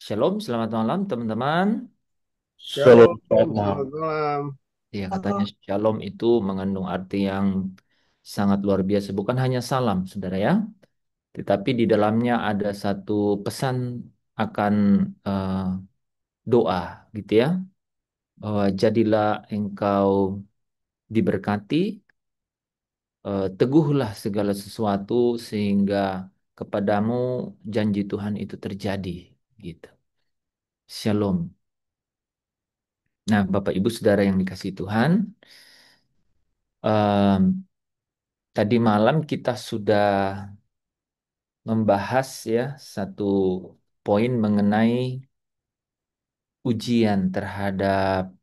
Shalom, selamat malam teman-teman. Shalom, Shalom, selamat malam. selamat malam. Ya, katanya shalom itu mengandung arti yang sangat luar biasa. Bukan hanya salam, saudara ya. Tetapi di dalamnya ada satu pesan akan eh, doa, gitu ya. Bahwa jadilah engkau diberkati, teguhlah segala sesuatu sehingga kepadamu janji Tuhan itu terjadi, gitu. Shalom. Nah, Bapak Ibu Saudara yang dikasihi Tuhan, tadi malam kita sudah membahas ya satu poin mengenai ujian terhadap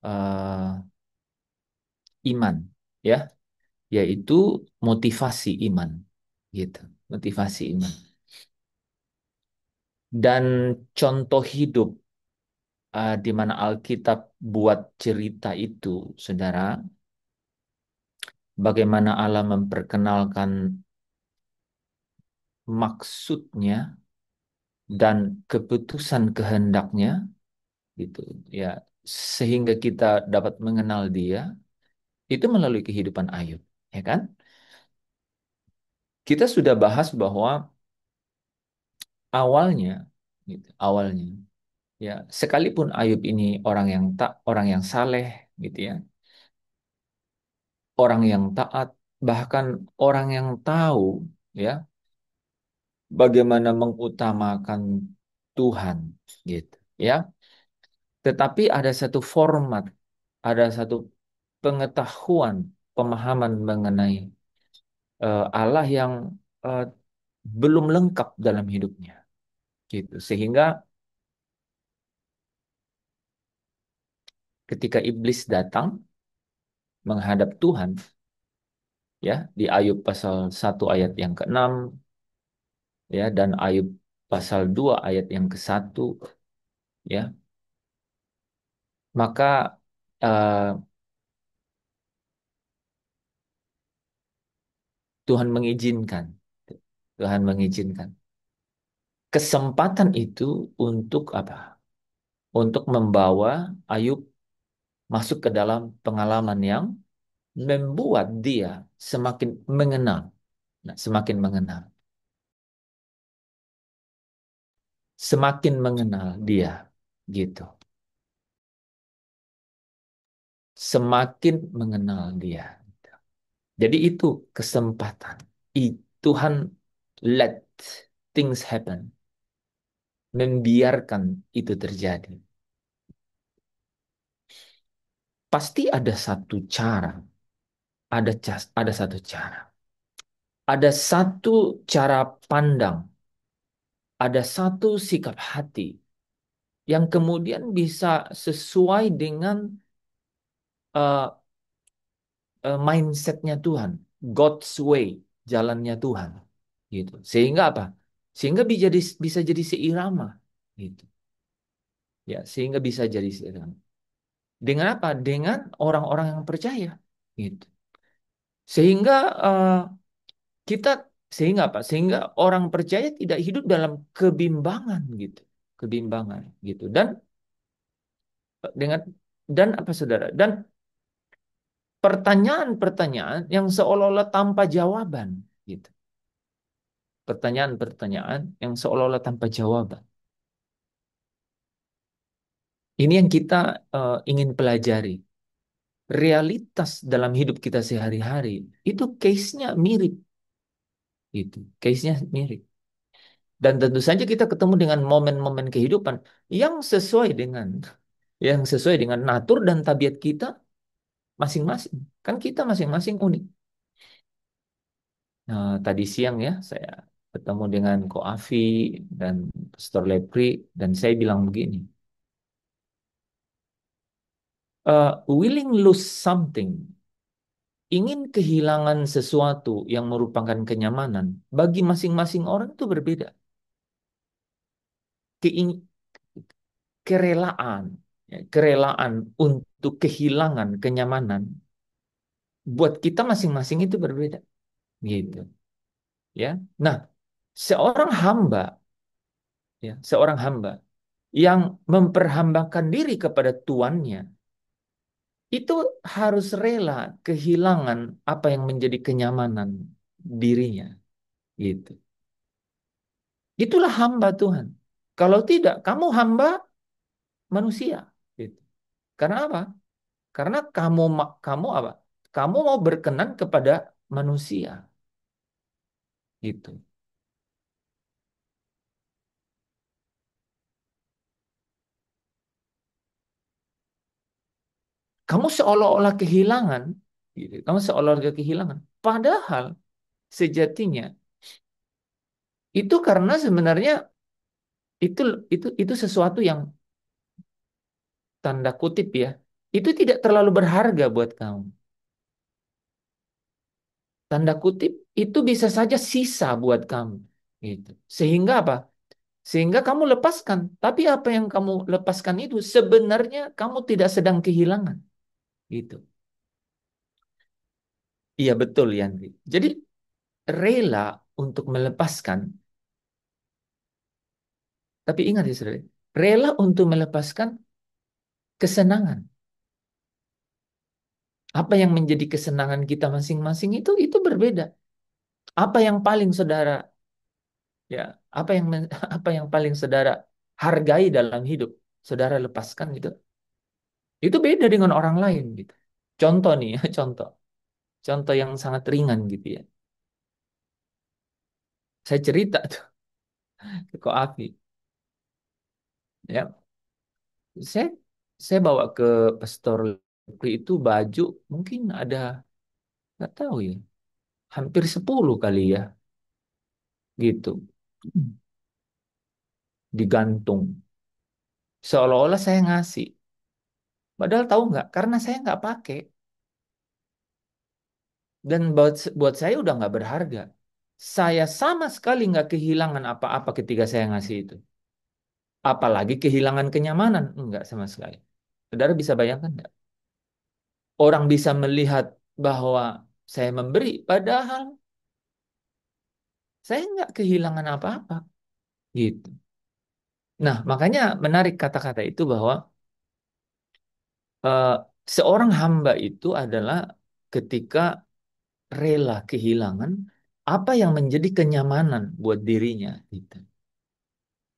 eh, iman ya, yaitu motivasi iman gitu, motivasi iman. Dan contoh hidup di mana Alkitab buat cerita itu, Saudara, bagaimana Allah memperkenalkan maksudnya dan keputusan kehendaknya gitu ya, sehingga kita dapat mengenal Dia itu melalui kehidupan Ayub, ya kan? Kita sudah bahas bahwa awalnya gitu, awalnya ya, sekalipun Ayub ini orang yang saleh gitu ya, orang yang taat, bahkan orang yang tahu ya bagaimana mengutamakan Tuhan gitu ya. Tetapi ada satu format, ada satu pengetahuan, pemahaman mengenai Allah yang eh, belum lengkap dalam hidupnya, gitu. Sehingga ketika iblis datang menghadap Tuhan, ya di Ayub pasal 1 ayat yang ke-6, ya dan Ayub pasal 2 ayat yang ke-1, ya maka eh, Tuhan mengizinkan, Tuhan mengizinkan kesempatan itu untuk apa? Untuk membawa Ayub masuk ke dalam pengalaman yang membuat dia semakin mengenal. Nah, semakin mengenal dia, gitu. Semakin mengenal dia. Jadi itu kesempatan. Tuhan let things happen, membiarkan itu terjadi. Pasti ada satu cara, ada satu cara. Ada satu cara pandang, ada satu sikap hati yang kemudian bisa sesuai dengan uh, mindsetnya Tuhan, God's way, jalannya Tuhan, gitu. Sehingga apa? Sehingga bisa jadi seirama, gitu. Ya, sehingga bisa jadi seirama. Dengan apa? Dengan orang-orang yang percaya, gitu. Sehingga eh, kita, sehingga apa? Sehingga orang percaya tidak hidup dalam kebimbangan, gitu, kebimbangan, gitu. Dan dengan dan apa, saudara? Dan pertanyaan-pertanyaan yang seolah-olah tanpa jawaban, gitu. Pertanyaan-pertanyaan yang seolah-olah tanpa jawaban. Ini yang kita ingin pelajari. Realitas dalam hidup kita sehari-hari itu case-nya mirip, gitu. Case-nya mirip. Dan tentu saja kita ketemu dengan momen-momen kehidupan yang sesuai dengan natur dan tabiat kita masing-masing. Kan kita masing-masing unik. Nah, tadi siang ya saya ketemu dengan Ko Afi dan Pastor Lepri, dan saya bilang begini. Willing lose something, ingin kehilangan sesuatu yang merupakan kenyamanan, bagi masing-masing orang itu berbeda. Keing- Kerelaan, ya, kerelaan untuk kehilangan kenyamanan, buat kita masing-masing itu berbeda, gitu. Ya, nah, seorang hamba Ya, seorang hamba yang memperhambakan diri kepada tuannya itu harus rela kehilangan apa yang menjadi kenyamanan dirinya, gitu. Itulah hamba Tuhan. Kalau tidak, kamu hamba manusia, gitu. Karena apa? Karena kamu apa? Kamu mau berkenan kepada manusia, gitu. Kamu seolah-olah kehilangan, gitu. Kamu seolah-olah kehilangan. Padahal sejatinya itu karena sebenarnya itu itu sesuatu yang tanda kutip ya, itu tidak terlalu berharga buat kamu. Tanda kutip itu bisa saja sisa buat kamu, gitu. Sehingga apa? Sehingga kamu lepaskan. Tapi apa yang kamu lepaskan itu sebenarnya kamu tidak sedang kehilangan, gitu. Iya betul Yandri. Jadi rela untuk melepaskan, tapi ingat ya saudara, rela untuk melepaskan kesenangan. Apa yang menjadi kesenangan kita masing-masing itu berbeda. Apa yang paling saudara ya, apa yang paling saudara hargai dalam hidup, saudara lepaskan gitu. Itu beda dengan orang lain gitu. Contoh nih ya, contoh. Contoh yang sangat ringan gitu ya. Saya cerita tuh ke Ko Afi, ya. Saya saya bawa ke pastor waktu itu baju mungkin ada nggak tahu ya, hampir 10 kali ya gitu. Digantung. Seolah-olah saya ngasih. Padahal tahu nggak? Karena saya nggak pakai. Dan buat saya udah nggak berharga. Saya sama sekali nggak kehilangan apa-apa ketika saya ngasih itu. Apalagi kehilangan kenyamanan. Enggak sama sekali. Saudara bisa bayangkan nggak? Orang bisa melihat bahwa saya memberi, padahal saya nggak kehilangan apa-apa. Gitu. Nah, makanya menarik kata-kata itu bahwa eh, seorang hamba itu adalah ketika rela kehilangan apa yang menjadi kenyamanan buat dirinya. Gitu.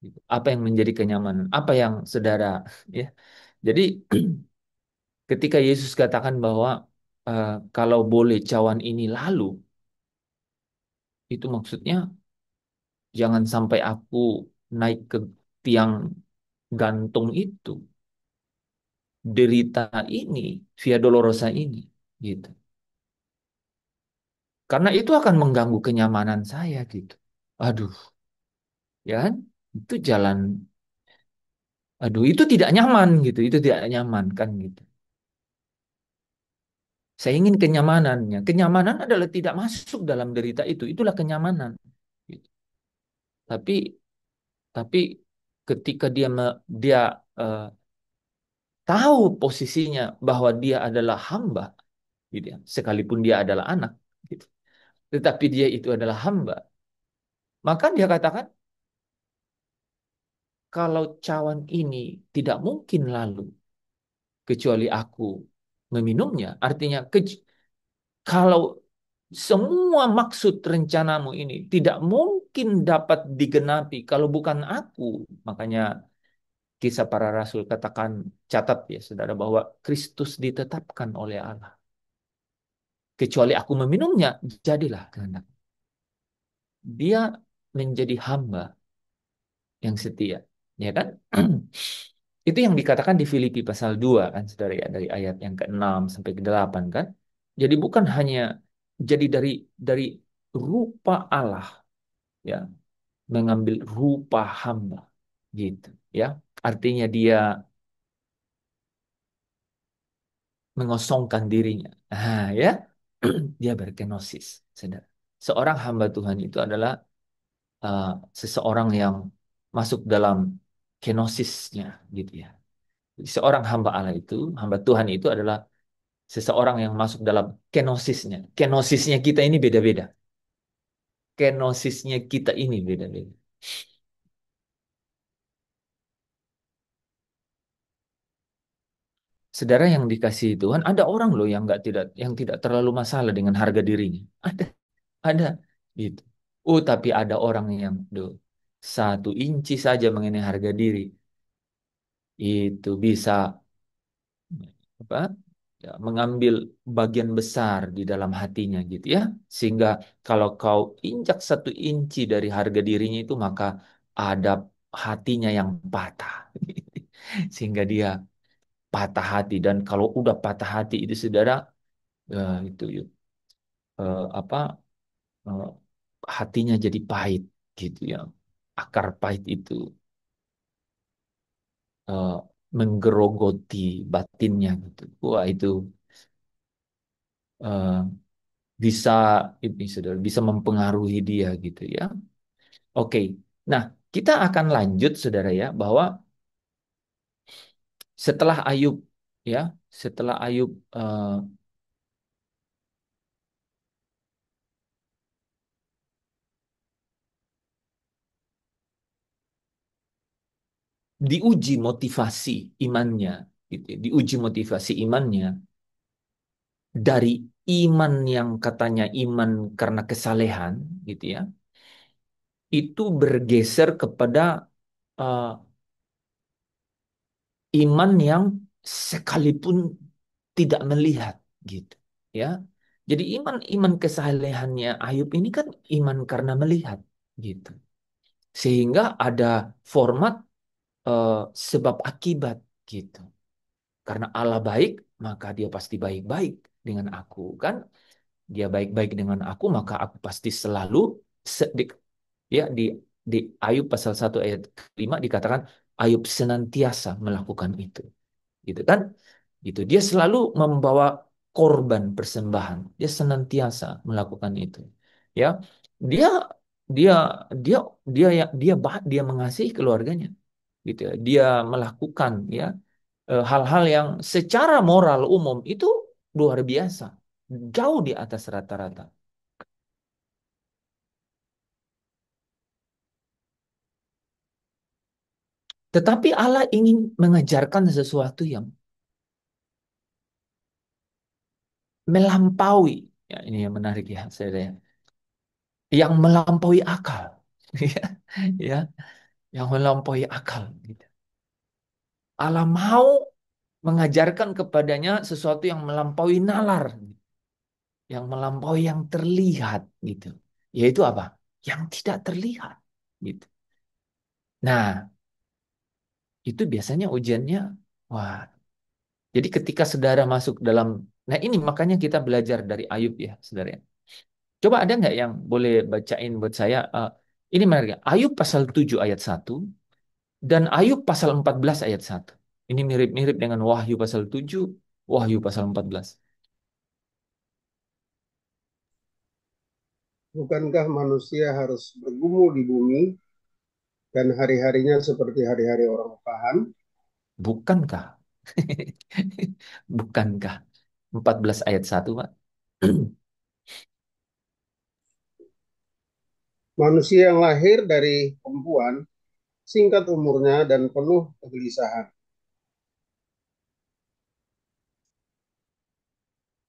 Gitu. Apa yang menjadi kenyamanan? Apa yang saudara ya? Jadi ketika Yesus katakan bahwa kalau boleh cawan ini lalu, itu maksudnya jangan sampai aku naik ke tiang gantung itu, derita ini, via dolorosa ini, gitu. Karena itu akan mengganggu kenyamanan saya, gitu. Aduh, ya kan? Itu jalan, aduh, itu tidak nyaman, gitu. Itu tidak nyaman, kan, gitu. Saya ingin kenyamanannya. Kenyamanan adalah tidak masuk dalam derita itu. Itulah kenyamanan. Gitu. Tapi tapi ketika dia eh, tahu posisinya bahwa dia adalah hamba, gitu ya, sekalipun dia adalah anak, gitu. Tetapi dia itu adalah hamba, maka dia katakan kalau cawan ini tidak mungkin lalu kecuali aku meminumnya. Artinya kalau semua maksud rencanamu ini tidak mungkin dapat digenapi kalau bukan aku. Makanya kisah para rasul katakan, catat ya saudara, bahwa Kristus ditetapkan oleh Allah. Kecuali aku meminumnya, jadilah kehendak. Dia menjadi hamba yang setia. Ya kan? Itu yang dikatakan di Filipi pasal 2 kan saudara ya, dari ayat yang ke-6 sampai ke-8 kan. Jadi bukan hanya jadi dari rupa Allah ya, mengambil rupa hamba gitu ya. Artinya dia mengosongkan dirinya. Ah ya, dia berkenosis, saudara. Seorang hamba Tuhan itu adalah uh, seseorang yang masuk dalam kenosisnya gitu ya. Jadi seorang hamba Allah itu, hamba Tuhan itu adalah seseorang yang masuk dalam kenosisnya. Kenosisnya kita ini beda-beda. Kenosisnya kita ini beda-beda. saudara yang dikasihi Tuhan, ada orang loh yang yang tidak terlalu masalah dengan harga dirinya. Ada, gitu. Tapi ada orang yang, 1 inci saja mengenai harga diri, itu bisa apa? Ya, mengambil bagian besar di dalam hatinya gitu ya. Sehingga kalau kau injak 1 inci dari harga dirinya itu, maka ada hatinya yang patah. Sehingga dia patah hati. Dan kalau udah patah hati itu saudara, itu apa, eh, hatinya jadi pahit gitu ya. Akar pahit itu eh, menggerogoti batinnya gitu. Wah, itu eh, bisa ini saudara, bisa mempengaruhi dia gitu ya. Oke. Nah, kita akan lanjut saudara ya, bahwa setelah Ayub ya, setelah Ayub diuji motivasi imannya gitu ya, diuji motivasi imannya dari iman yang katanya iman karena kesalehan gitu ya, itu bergeser kepada eh, iman yang sekalipun tidak melihat gitu ya. Jadi iman kesalehannya Ayub ini kan iman karena melihat gitu. Sehingga ada format eh, sebab akibat gitu. Karena Allah baik, maka dia pasti baik-baik dengan aku kan. Dia baik-baik dengan aku, maka aku pasti selalu ya di Ayub pasal 1 ayat 5 dikatakan Ayub senantiasa melakukan itu. Gitu kan? Gitu. Dia selalu membawa korban persembahan. Dia senantiasa melakukan itu. Ya. Dia dia dia dia mengasihi keluarganya gitu ya. Dia melakukan ya hal-hal yang secara moral umum itu luar biasa. Jauh di atas rata-rata. Tetapi Allah ingin mengajarkan sesuatu yang melampaui. Ya, ini yang menarik ya, saya yang melampaui akal. Ya, ya, yang melampaui akal. Gitu. Allah mau mengajarkan kepadanya sesuatu yang melampaui nalar, yang melampaui yang terlihat, gitu. Yaitu apa? Yang tidak terlihat, gitu. Nah, itu biasanya ujiannya, wah. Jadi ketika saudara masuk dalam, nah ini makanya kita belajar dari Ayub ya, saudara. Coba ada nggak yang boleh bacain buat saya? Ini menarik. Ayub pasal 7 ayat 1 dan Ayub pasal 14 ayat 1. Ini mirip-mirip dengan Wahyu pasal 7, Wahyu pasal 14. Bukankah manusia harus bergumul di bumi dan hari-harinya seperti hari-hari orang paham? Bukankah? Bukankah? 14 ayat 1, Pak. Manusia yang lahir dari perempuan singkat umurnya dan penuh kegelisahan.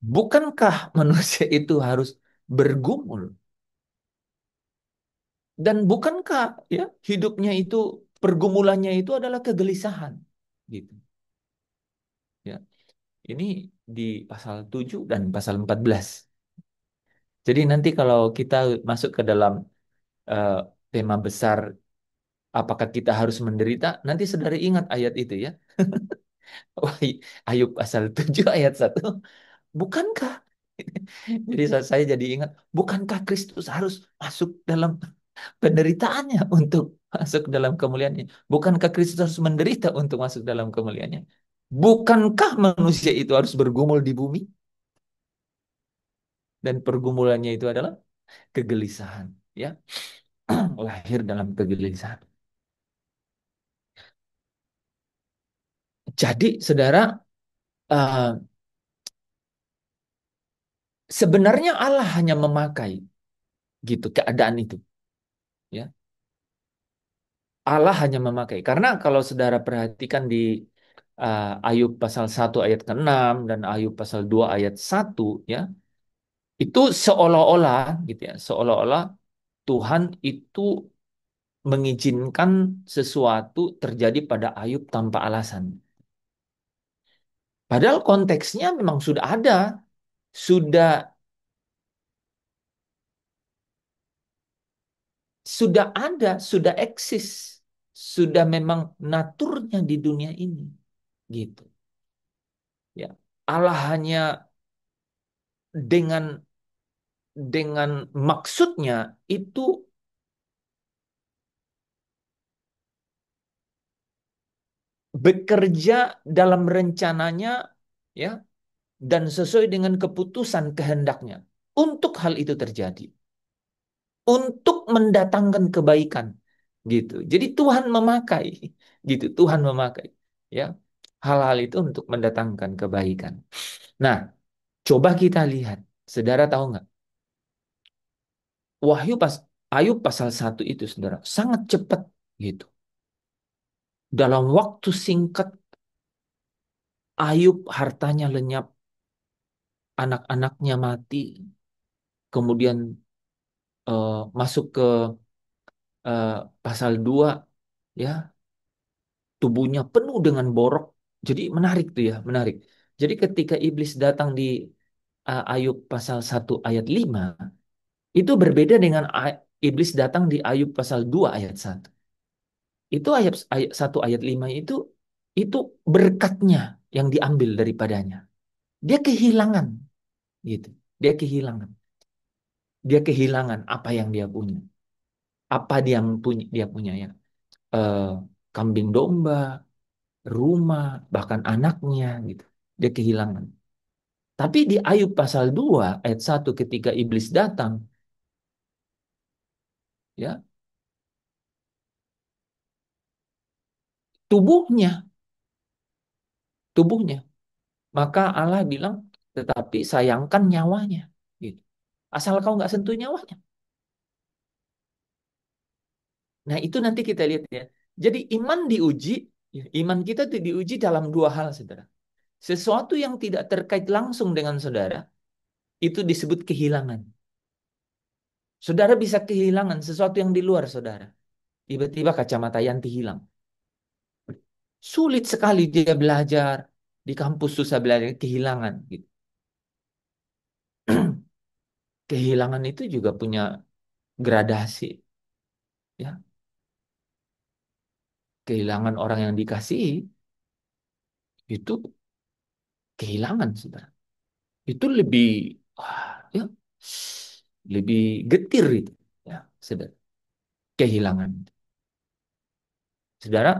Bukankah manusia itu harus bergumul? Dan bukankah ya hidupnya itu pergumulannya itu adalah kegelisahan? Gitu. Ya. Ini di pasal 7 dan pasal 14. Jadi nanti kalau kita masuk ke dalam eh, tema besar apakah kita harus menderita, nanti saudara ingat ayat itu ya. Wah, Ayub pasal 7 ayat 1. Bukankah? Jadi saya jadi ingat, bukankah Kristus harus masuk dalam penderitaannya untuk masuk dalam kemuliaannya? Bukankah Kristus harus menderita untuk masuk dalam kemuliaannya? Bukankah manusia itu harus bergumul di bumi? Dan pergumulannya itu adalah kegelisahan. Ya, lahir dalam kegelisahan. Jadi, saudara, eh, sebenarnya Allah hanya memakai gitu keadaan itu. Ya, Allah hanya memakai. Karena kalau saudara perhatikan di Ayub pasal 1 ayat ke-6 dan Ayub pasal 2 ayat 1 ya, itu seolah-olah gitu ya, seolah-olah Tuhan itu mengizinkan sesuatu terjadi pada Ayub tanpa alasan. Padahal konteksnya memang sudah ada, sudah sudah eksis, sudah memang naturnya di dunia ini, gitu. Ya, Allah hanya dengan maksudnya itu bekerja dalam rencananya, ya, dan sesuai dengan keputusan kehendaknya untuk hal itu terjadi, untuk mendatangkan kebaikan, gitu. Jadi Tuhan memakai, gitu, Tuhan memakai, ya, hal-hal itu untuk mendatangkan kebaikan. Nah, coba kita lihat, saudara tahu nggak? Wahyu pas Ayub pasal 1 itu, saudara, sangat cepat, gitu. Dalam waktu singkat, Ayub hartanya lenyap, anak-anaknya mati, kemudian masuk ke eh, pasal 2, ya, tubuhnya penuh dengan borok. Jadi menarik tuh ya, menarik. Jadi ketika iblis datang di Ayub pasal 1 ayat 5, itu berbeda dengan iblis datang di Ayub pasal 2 ayat 1. Itu ayat 1 ayat 5 itu berkatnya yang diambil daripadanya. Dia kehilangan, gitu. Dia kehilangan. Dia kehilangan apa yang dia punya. Apa dia punya ya? Eh, Kambing domba, rumah, bahkan anaknya, gitu. Dia kehilangan. Tapi di Ayub pasal 2 ayat 1 ketika iblis datang, ya, tubuhnya, tubuhnya. Maka Allah bilang, tetapi sayangkan nyawanya, gitu. Asal kau nggak sentuh nyawanya. Nah, itu nanti kita lihat ya. Jadi iman diuji, ya, iman kita tuh diuji dalam dua hal, saudara. Sesuatu yang tidak terkait langsung dengan saudara, itu disebut kehilangan. Saudara bisa kehilangan sesuatu yang di luar saudara. Tiba-tiba kacamata Yanti hilang. Sulit sekali dia belajar. Di kampus susah belajar, kehilangan, gitu. Kehilangan itu juga punya gradasi. Ya, kehilangan orang yang dikasihi, itu kehilangan, saudara. Itu lebih, wah, ya, lebih getir itu. Ya, saudara. Kehilangan. Saudara,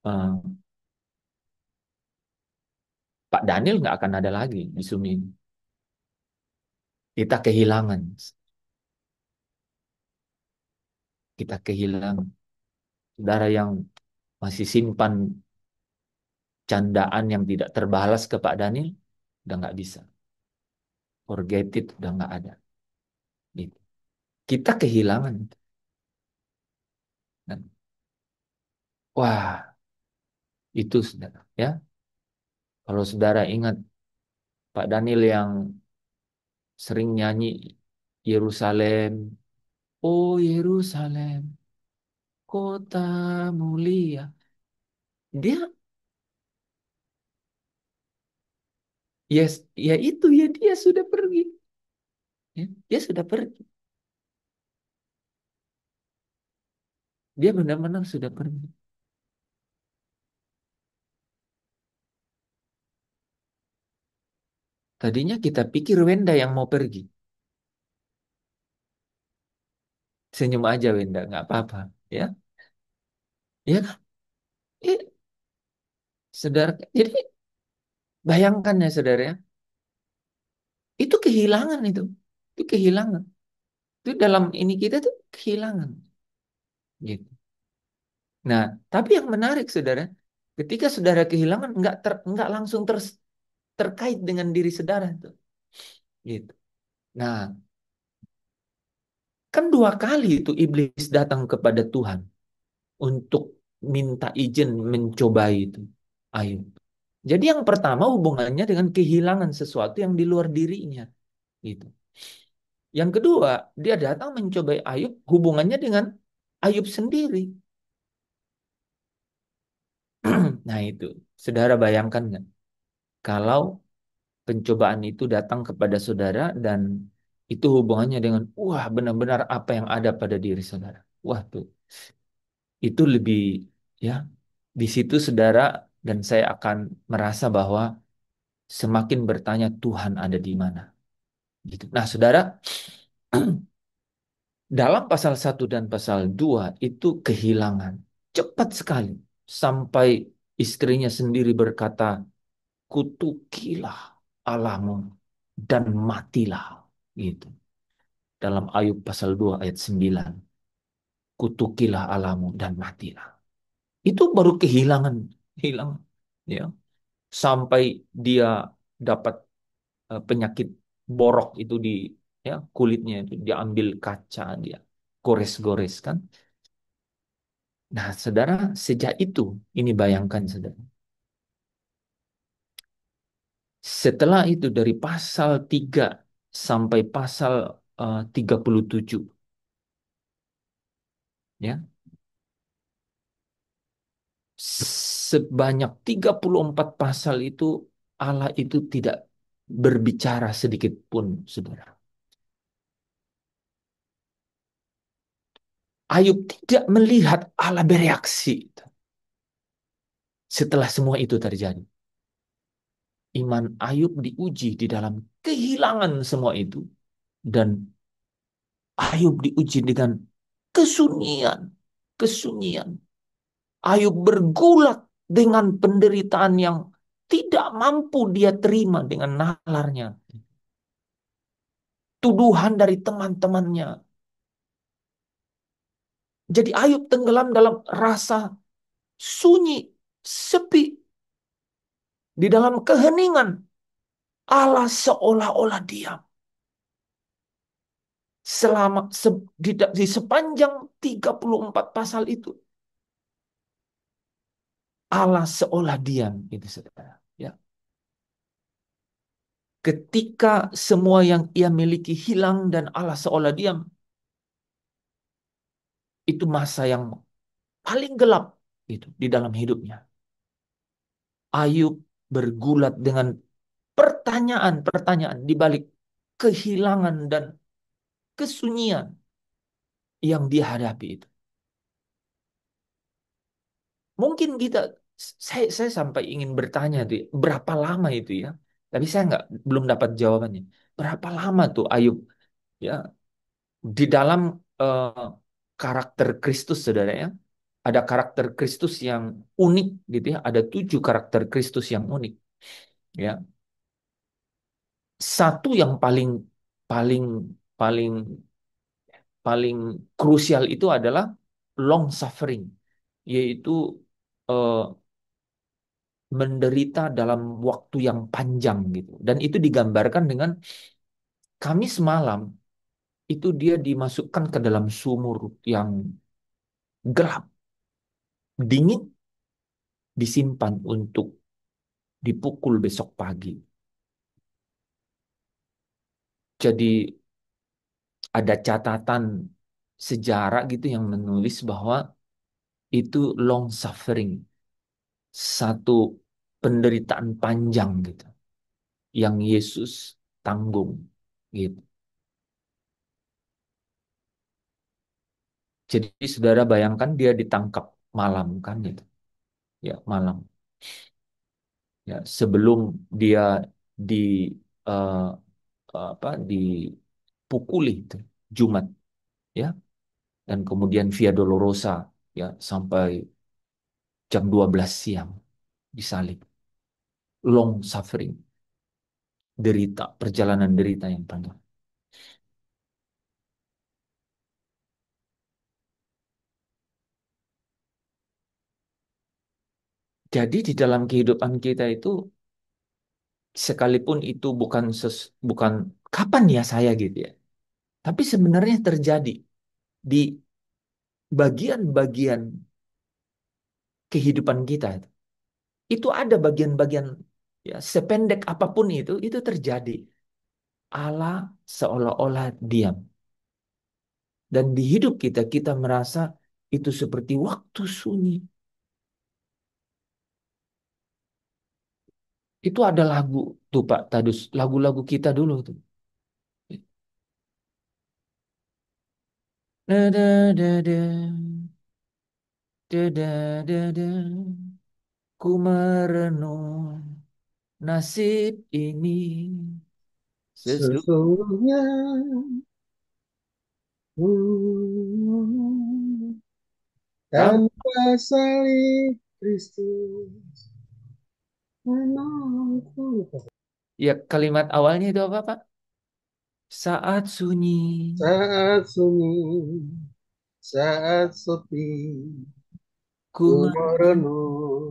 eh, Pak Daniel nggak akan ada lagi di Sumi ini. Kita kehilangan. Kita kehilangan. Saudara yang masih simpan candaan yang tidak terbalas ke Pak Daniel, udah nggak bisa. Forget it, udah nggak ada. Gitu. Kita kehilangan. Dan, wah, itu saudara. Ya, kalau saudara ingat Pak Daniel yang sering nyanyi Yerusalem, oh Yerusalem, kota mulia. Dia, yes, ya itu ya dia sudah pergi. Ya, dia sudah pergi. Dia benar-benar sudah pergi. Tadinya kita pikir Wenda yang mau pergi. Senyum aja Wenda, nggak apa-apa. Ya, ya kan? Eh, saudara, jadi bayangkan ya saudara ya, itu kehilangan itu kehilangan. Itu dalam ini kita tuh kehilangan, gitu. Nah, tapi yang menarik saudara, ketika saudara kehilangan, nggak langsung terkait dengan diri saudara tuh, gitu. Nah, kan 2 kali itu iblis datang kepada Tuhan untuk minta izin mencobai itu. Ayub. Jadi yang pertama hubungannya dengan kehilangan sesuatu yang di luar dirinya, gitu. Yang kedua, dia datang mencobai Ayub, hubungannya dengan Ayub sendiri. Nah itu, saudara bayangkan nggak? Kalau pencobaan itu datang kepada saudara dan itu hubungannya dengan, wah benar-benar apa yang ada pada diri saudara. Wah tuh, itu lebih, ya, di situ saudara dan saya akan merasa bahwa semakin bertanya Tuhan ada di mana. Gitu. Nah saudara, dalam pasal 1 dan pasal 2 itu kehilangan. Cepat sekali. Sampai istrinya sendiri berkata, kutukilah Allahmu dan matilah. Gitu. Dalam Ayub pasal 2 ayat 9. Kutukilah Allahmu dan matilah. Itu baru kehilangan. Hilang. Ya. Sampai dia dapat penyakit borok itu di, ya, kulitnya itu diambil kaca, dia gores-gores kan. Nah, saudara, sejak itu, ini bayangkan, saudara. Setelah itu, dari pasal 3 sampai pasal 37, ya, sebanyak 34 pasal itu, Allah itu tidak berbicara sedikit pun, saudara. Ayub tidak melihat Allah bereaksi setelah semua itu terjadi. Iman Ayub diuji di dalam kehilangan semua itu. Dan Ayub diuji dengan kesunyian. Kesunyian. Ayub bergulat dengan penderitaan yang tidak mampu dia terima dengan nalarnya. Tuduhan dari teman-temannya. Jadi Ayub tenggelam dalam rasa sunyi, sepi. Di dalam keheningan. Allah seolah-olah diam. Selama di sepanjang 34 pasal itu. Allah seolah diam, itu saudara. Ya. Ketika semua yang ia miliki hilang dan Allah seolah diam, itu masa yang paling gelap itu di dalam hidupnya. Ayub bergulat dengan pertanyaan-pertanyaan di balik kehilangan dan kesunyian yang dia hadapi itu. Mungkin kita, saya sampai ingin bertanya tuh, berapa lama itu ya? Tapi saya belum dapat jawabannya. Berapa lama tuh Ayub, ya, di dalam eh, karakter Kristus, saudara ya, ada karakter Kristus yang unik gitu ya, ada 7 karakter Kristus yang unik, ya. Satu yang paling paling paling paling krusial itu adalah long suffering, yaitu eh, menderita dalam waktu yang panjang gitu. Dan itu digambarkan dengan Kamis malam itu dia dimasukkan ke dalam sumur yang gelap, dingin, disimpan untuk dipukul besok pagi. Jadi ada catatan sejarah gitu yang menulis bahwa itu long suffering, satu penderitaan panjang gitu yang Yesus tanggung gitu. Jadi saudara bayangkan dia ditangkap malam kan gitu. Ya, malam. Ya, sebelum dia di eh, dipukuli itu Jumat, ya, dan kemudian Via Dolorosa, ya, sampai jam 12 siang disalib. Long suffering, derita, perjalanan derita yang panjang. Jadi di dalam kehidupan kita itu, sekalipun itu bukan kapan ya saya gitu ya, tapi sebenarnya terjadi di bagian-bagian kehidupan kita. Itu ada bagian-bagian, ya sependek apapun itu terjadi. Allah seolah-olah diam. Dan di hidup kita, kita merasa itu seperti waktu sunyi. Itu ada lagu tuh Pak Tadus, lagu-lagu kita dulu tuh. Da, da, da, da, da, da, da, da. Ku merenung nasib ini sesungguhnya. Sesungguhnya hmm, tanpa salib Kristus menolongku. Ya, kalimat awalnya itu apa, Pak? Saat sunyi, Saat sunyi, saat sepi, ku ku merenung merenung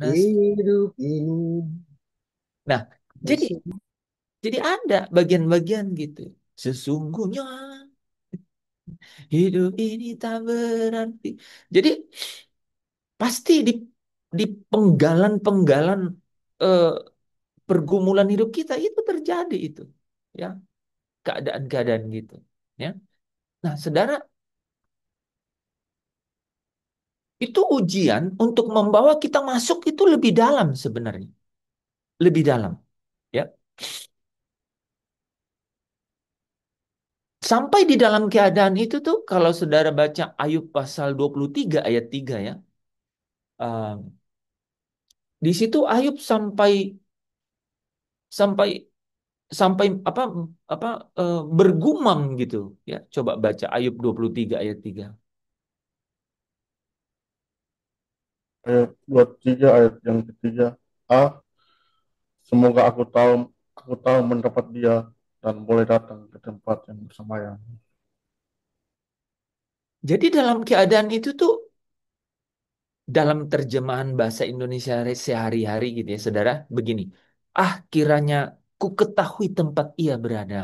nasib. hidup ini. Nah, jadi jadi ada bagian-bagian gitu. Sesungguhnya hidup ini tak berarti. Jadi pasti di penggalan-penggalan eh, pergumulan hidup kita itu terjadi itu, ya keadaan-keadaan gitu, ya. Nah, saudara, itu ujian untuk membawa kita masuk itu lebih dalam sebenarnya, lebih dalam, ya. Sampai di dalam keadaan itu tuh kalau saudara baca Ayub pasal 23 ayat 3 ya. eh, di situ Ayub sampai sampai sampai apa bergumam gitu ya. Coba baca Ayub 23 ayat 3. Ayat 23 ayat yang ketiga. Semoga aku tahu mendapat dia dan boleh datang ke tempat yang bersemayam. Jadi dalam keadaan itu tuh dalam terjemahan bahasa Indonesia sehari-hari gitu ya, saudara, begini. Ah, kiranya ku ketahui tempat ia berada,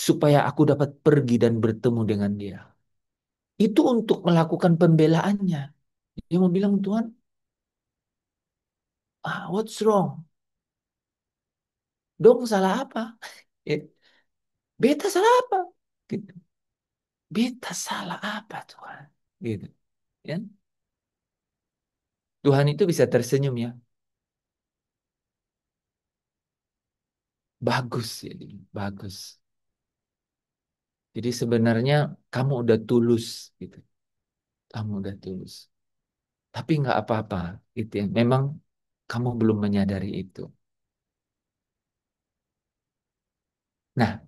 supaya aku dapat pergi dan bertemu dengan dia. Itu untuk melakukan pembelaannya. Dia mau bilang, Tuhan, what's wrong? Dong salah apa? Eh, Beta salah apa? Gitu. Beta salah apa, Tuhan? Gitu. Ya. Tuhan itu bisa tersenyum ya. Bagus ya, bagus. Jadi sebenarnya kamu udah tulus gitu. Kamu udah tulus. Tapi nggak apa-apa gitu ya. Memang kamu belum menyadari itu. Nah,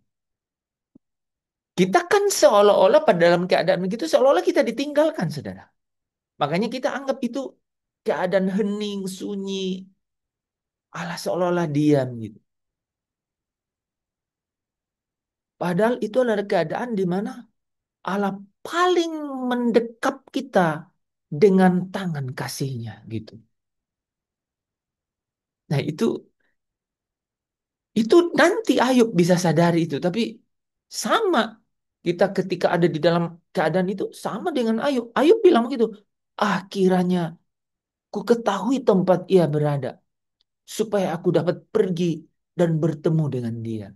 kita kan seolah-olah pada dalam keadaan begitu, seolah-olah kita ditinggalkan, saudara. Makanya kita anggap itu keadaan hening, sunyi, Allah seolah-olah diam gitu. Padahal itu adalah keadaan di mana Allah paling mendekap kita dengan tangan kasihnya gitu. Nah, itu nanti Ayub bisa sadari itu, tapi sama kita ketika ada di dalam keadaan itu sama dengan Ayub. Ayub bilang begitu, ah kiranya ku ketahui tempat ia berada, supaya aku dapat pergi dan bertemu dengan dia.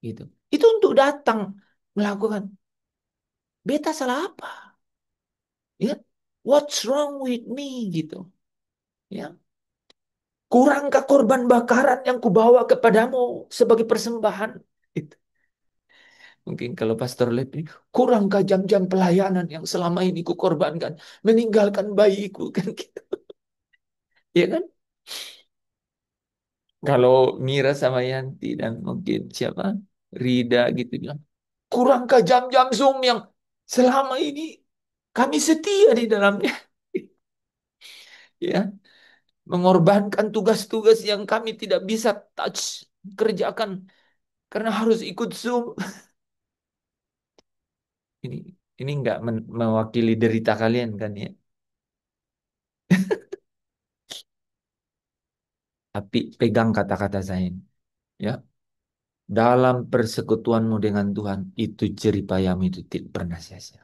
Gitu. Itu untuk datang melakukan, beta salah apa? Ya, what's wrong with me gitu. Ya, kurangkah korban bakaran yang kubawa kepadamu sebagai persembahan? Itu. Mungkin kalau Pastor Lep ini, kurangkah jam-jam pelayanan yang selama ini kukorbankan, meninggalkan bayiku kan gitu. Ya kan? Kalau Mira sama Yanti dan mungkin siapa? Rida gitu bilang, kurangkah jam-jam Zoom yang selama ini kami setia di dalamnya. Ya, mengorbankan tugas-tugas yang kami tidak bisa touch kerjakan karena harus ikut Zoom. Ini ini nggak mewakili derita kalian kan ya. Tapi pegang kata-kata saya ini, ya. Dalam persekutuanmu dengan Tuhan itu jeripayamu itu tidak pernah sia-sia.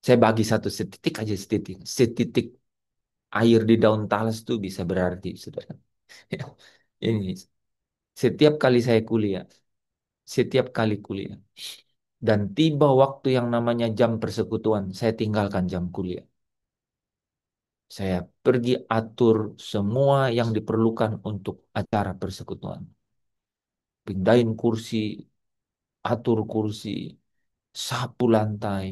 Saya bagi satu setitik aja, setitik. Setitik air di daun talas itu bisa berarti, saudara. Ini setiap kali saya kuliah, setiap kali kuliah, dan tiba waktu yang namanya jam persekutuan, saya tinggalkan jam kuliah. Saya pergi atur semua yang diperlukan untuk acara persekutuan. Pindahin kursi, atur kursi, sapu lantai,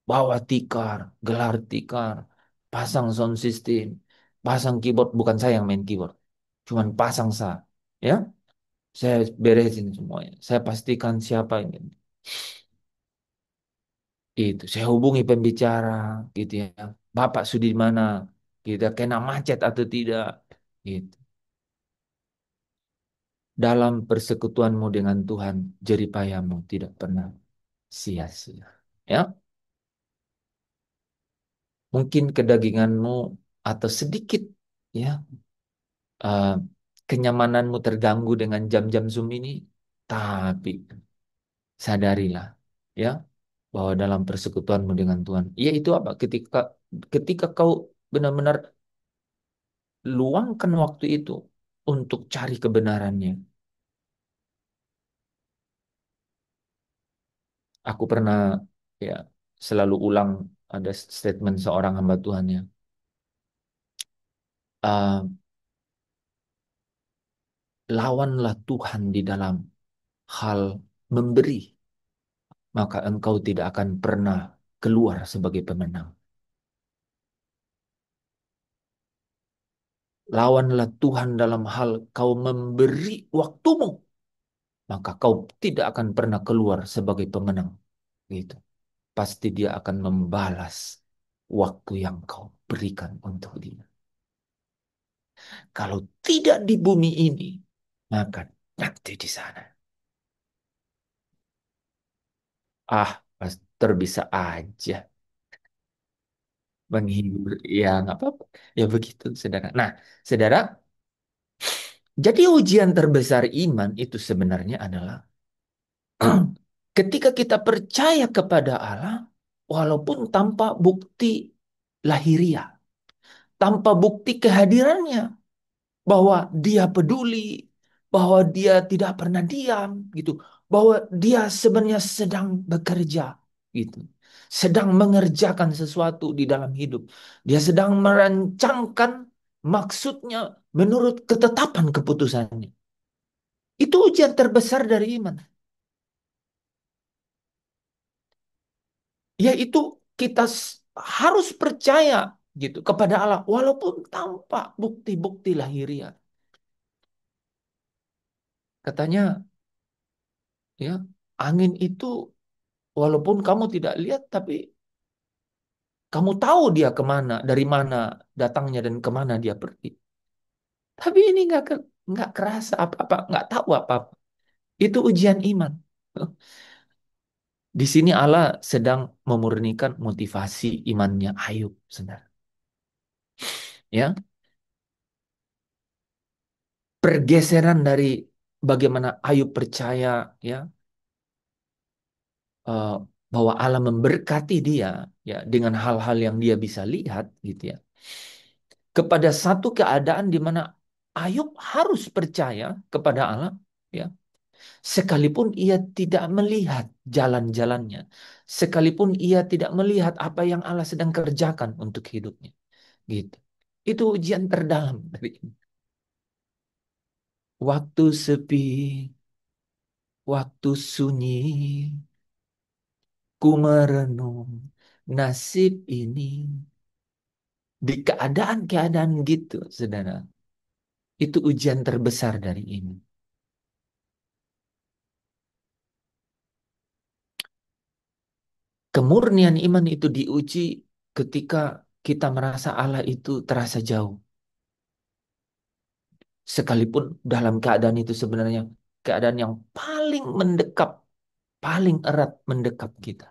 bawa tikar, gelar tikar, pasang sound system, pasang keyboard. Bukan saya yang main keyboard, cuman pasang ya. Saya beresin semuanya. Saya pastikan siapa ini. Itu saya hubungi pembicara, gitu ya. Bapak sudah di mana? Kita kena macet atau tidak? Gitu. Dalam persekutuanmu dengan Tuhan, jeripayamu tidak pernah sia-sia. Ya, mungkin kedaginganmu atau sedikit ya eh, kenyamananmu terganggu dengan jam-jam Zoom ini, tapi sadarilah ya bahwa dalam persekutuanmu dengan Tuhan, ya itu apa? Ketika kau benar-benar luangkan waktu itu untuk cari kebenarannya. Aku pernah ya selalu ulang ada statement seorang hamba Tuhan ya. Eh, Lawanlah Tuhan di dalam hal memberi, maka engkau tidak akan pernah keluar sebagai pemenang. Lawanlah Tuhan dalam hal kau memberi waktumu, maka kau tidak akan pernah keluar sebagai pemenang. Gitu. Pasti dia akan membalas waktu yang kau berikan untuk dia. Kalau tidak di bumi ini, maka nanti di sana. Ah, pastor bisa aja menghibur. Ya, nggak apa-apa. Ya begitu, saudara. Nah, saudara, jadi ujian terbesar iman itu sebenarnya adalah ketika kita percaya kepada Allah, walaupun tanpa bukti lahiriah, tanpa bukti kehadirannya, bahwa dia peduli, bahwa dia tidak pernah diam, gitu, bahwa dia sebenarnya sedang bekerja, gitu, sedang mengerjakan sesuatu di dalam hidup, dia sedang merancangkan maksudnya menurut ketetapan keputusannya. Itu ujian terbesar dari iman. Yaitu kita harus percaya gitu kepada Allah walaupun tanpa bukti-bukti lahiriah. Katanya ya, angin itu walaupun kamu tidak lihat tapi kamu tahu dia kemana, dari mana datangnya dan kemana dia pergi. Tapi ini nggak kerasa apa-apa, nggak tahu apa-apa. Itu ujian iman. Di sini Allah sedang memurnikan motivasi imannya Ayub, saudara. Ya, pergeseran dari bagaimana Ayub percaya ya eh, bahwa Allah memberkati dia ya dengan hal-hal yang dia bisa lihat gitu ya. Kepada satu keadaan di mana Ayub harus percaya kepada Allah ya, sekalipun ia tidak melihat jalan-jalannya, sekalipun ia tidak melihat apa yang Allah sedang kerjakan untuk hidupnya gitu. Itu ujian terdalam dari ini. Waktu sepi, waktu sunyi, ku merenung nasib ini. Di keadaan-keadaan gitu, saudara, itu ujian terbesar dari ini. Kemurnian iman itu diuji ketika kita merasa Allah itu terasa jauh. Sekalipun dalam keadaan itu sebenarnya keadaan yang paling mendekap, paling erat mendekap kita.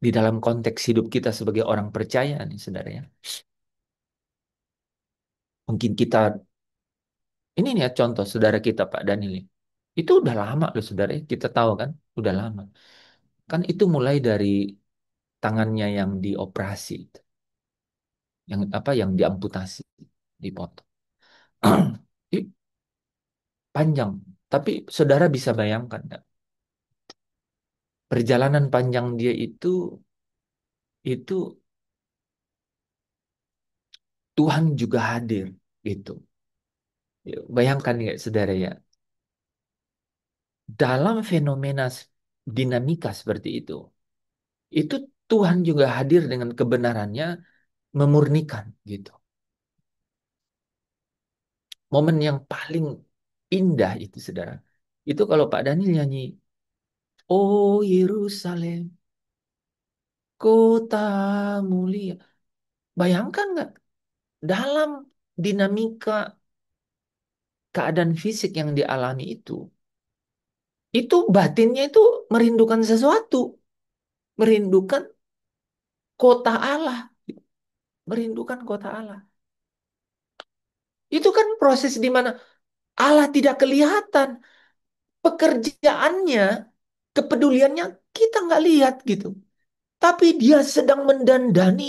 Di dalam konteks hidup kita sebagai orang percaya nih, saudara ya. Mungkin kita, ini nih ya contoh saudara kita Pak Daniel. Itu udah lama loh saudara, ya. Kita tahu kan, udah lama. Kan itu mulai dari tangannya yang dioperasi. yang diamputasi, dipotong. Ih, panjang. Tapi saudara bisa bayangkan nggak? Perjalanan panjang dia itu Tuhan juga hadir gitu. Ya, bayangkan ya saudara ya, dalam fenomena dinamika seperti itu Tuhan juga hadir dengan kebenarannya memurnikan gitu. Momen yang paling indah itu saudara, itu kalau Pak Daniel nyanyi, Oh Yerusalem, kota mulia. Bayangkan nggak dalam dinamika keadaan fisik yang dialami itu batinnya itu merindukan sesuatu, merindukan kota Allah, merindukan kota Allah. Itu kan proses di mana Allah tidak kelihatan, pekerjaannya, kepeduliannya kita nggak lihat gitu. Tapi dia sedang mendandani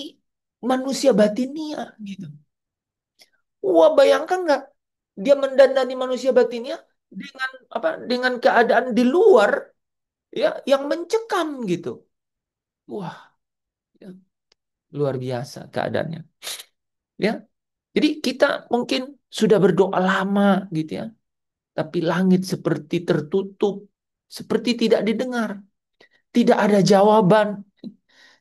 manusia batinia gitu. Wah, bayangkan nggak dia mendandani manusia batinnya dengan apa? Dengan keadaan di luar ya yang mencekam gitu. Wah, ya, luar biasa keadaannya. Ya, jadi kita mungkin sudah berdoa lama gitu ya, tapi langit seperti tertutup, seperti tidak didengar, tidak ada jawaban,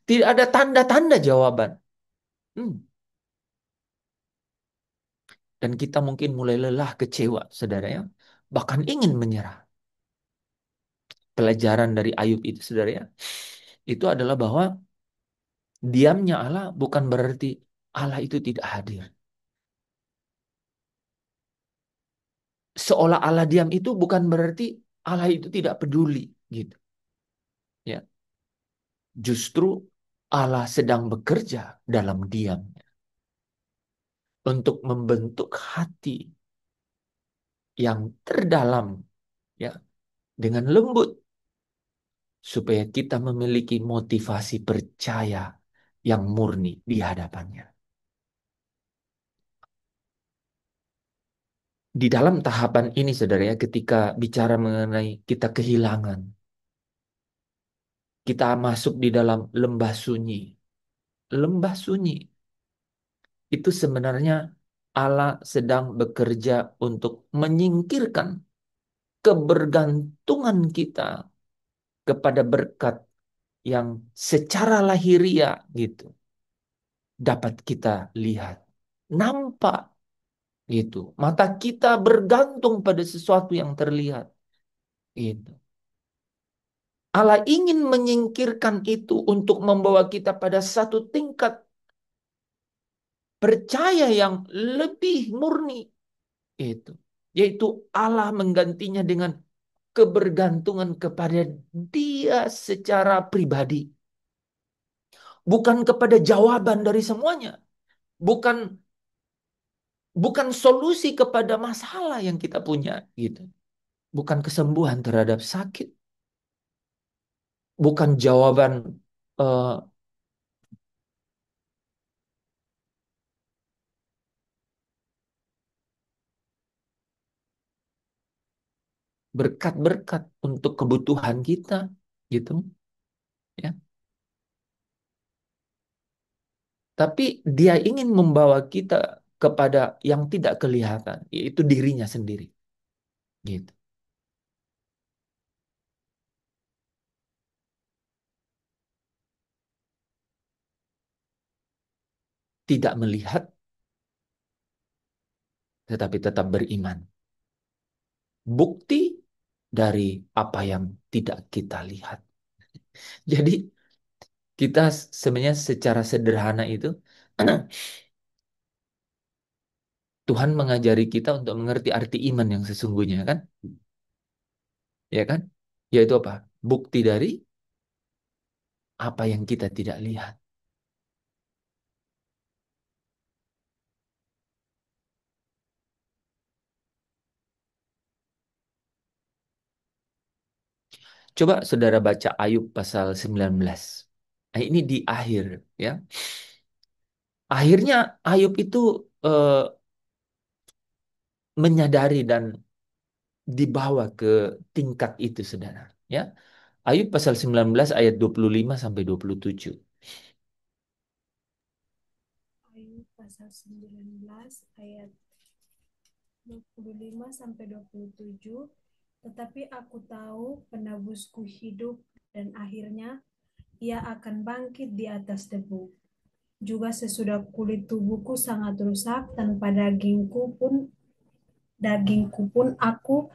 tidak ada tanda-tanda jawaban. Hmm. Dan kita mungkin mulai lelah, kecewa, saudara ya, bahkan ingin menyerah. Pelajaran dari Ayub itu, saudara ya, itu adalah bahwa diamnya Allah bukan berarti Allah itu tidak hadir. Seolah Allah diam itu bukan berarti Allah itu tidak peduli, gitu. Ya, justru Allah sedang bekerja dalam diam untuk membentuk hati yang terdalam, ya, dengan lembut supaya kita memiliki motivasi percaya yang murni di hadapannya. Di dalam tahapan ini, saudara ya, ketika bicara mengenai kita kehilangan, kita masuk di dalam lembah sunyi. Lembah sunyi itu sebenarnya Allah sedang bekerja untuk menyingkirkan kebergantungan kita kepada berkat yang secara lahiriah gitu dapat kita lihat, nampak gitu. Mata kita bergantung pada sesuatu yang terlihat gitu. Allah ingin menyingkirkan itu untuk membawa kita pada satu tingkat percaya yang lebih murni itu, yaitu Allah menggantinya dengan kebergantungan kepada Dia secara pribadi, bukan kepada jawaban dari semuanya, bukan bukan solusi kepada masalah yang kita punya gitu, bukan kesembuhan terhadap sakit, bukan jawaban eh, berkat-berkat untuk kebutuhan kita gitu ya. Tapi dia ingin membawa kita kepada yang tidak kelihatan, yaitu dirinya sendiri gitu. Tidak melihat tetapi tetap beriman. Bukti dari apa yang tidak kita lihat. Jadi kita sebenarnya secara sederhana itu Tuhan mengajari kita untuk mengerti arti iman yang sesungguhnya kan? Ya kan? Yaitu apa? Bukti dari apa yang kita tidak lihat. Coba saudara baca Ayub pasal 19. Nah, ini di akhir ya. Akhirnya Ayub itu eh, menyadari dan dibawa ke tingkat itu, saudara. Ya, Ayub pasal 19 ayat 25 sampai 27. Ayub pasal 19 ayat 25 sampai 27. Tetapi aku tahu penebusku hidup dan akhirnya ia akan bangkit di atas debu. Juga sesudah kulit tubuhku sangat rusak, tanpa dagingku pun aku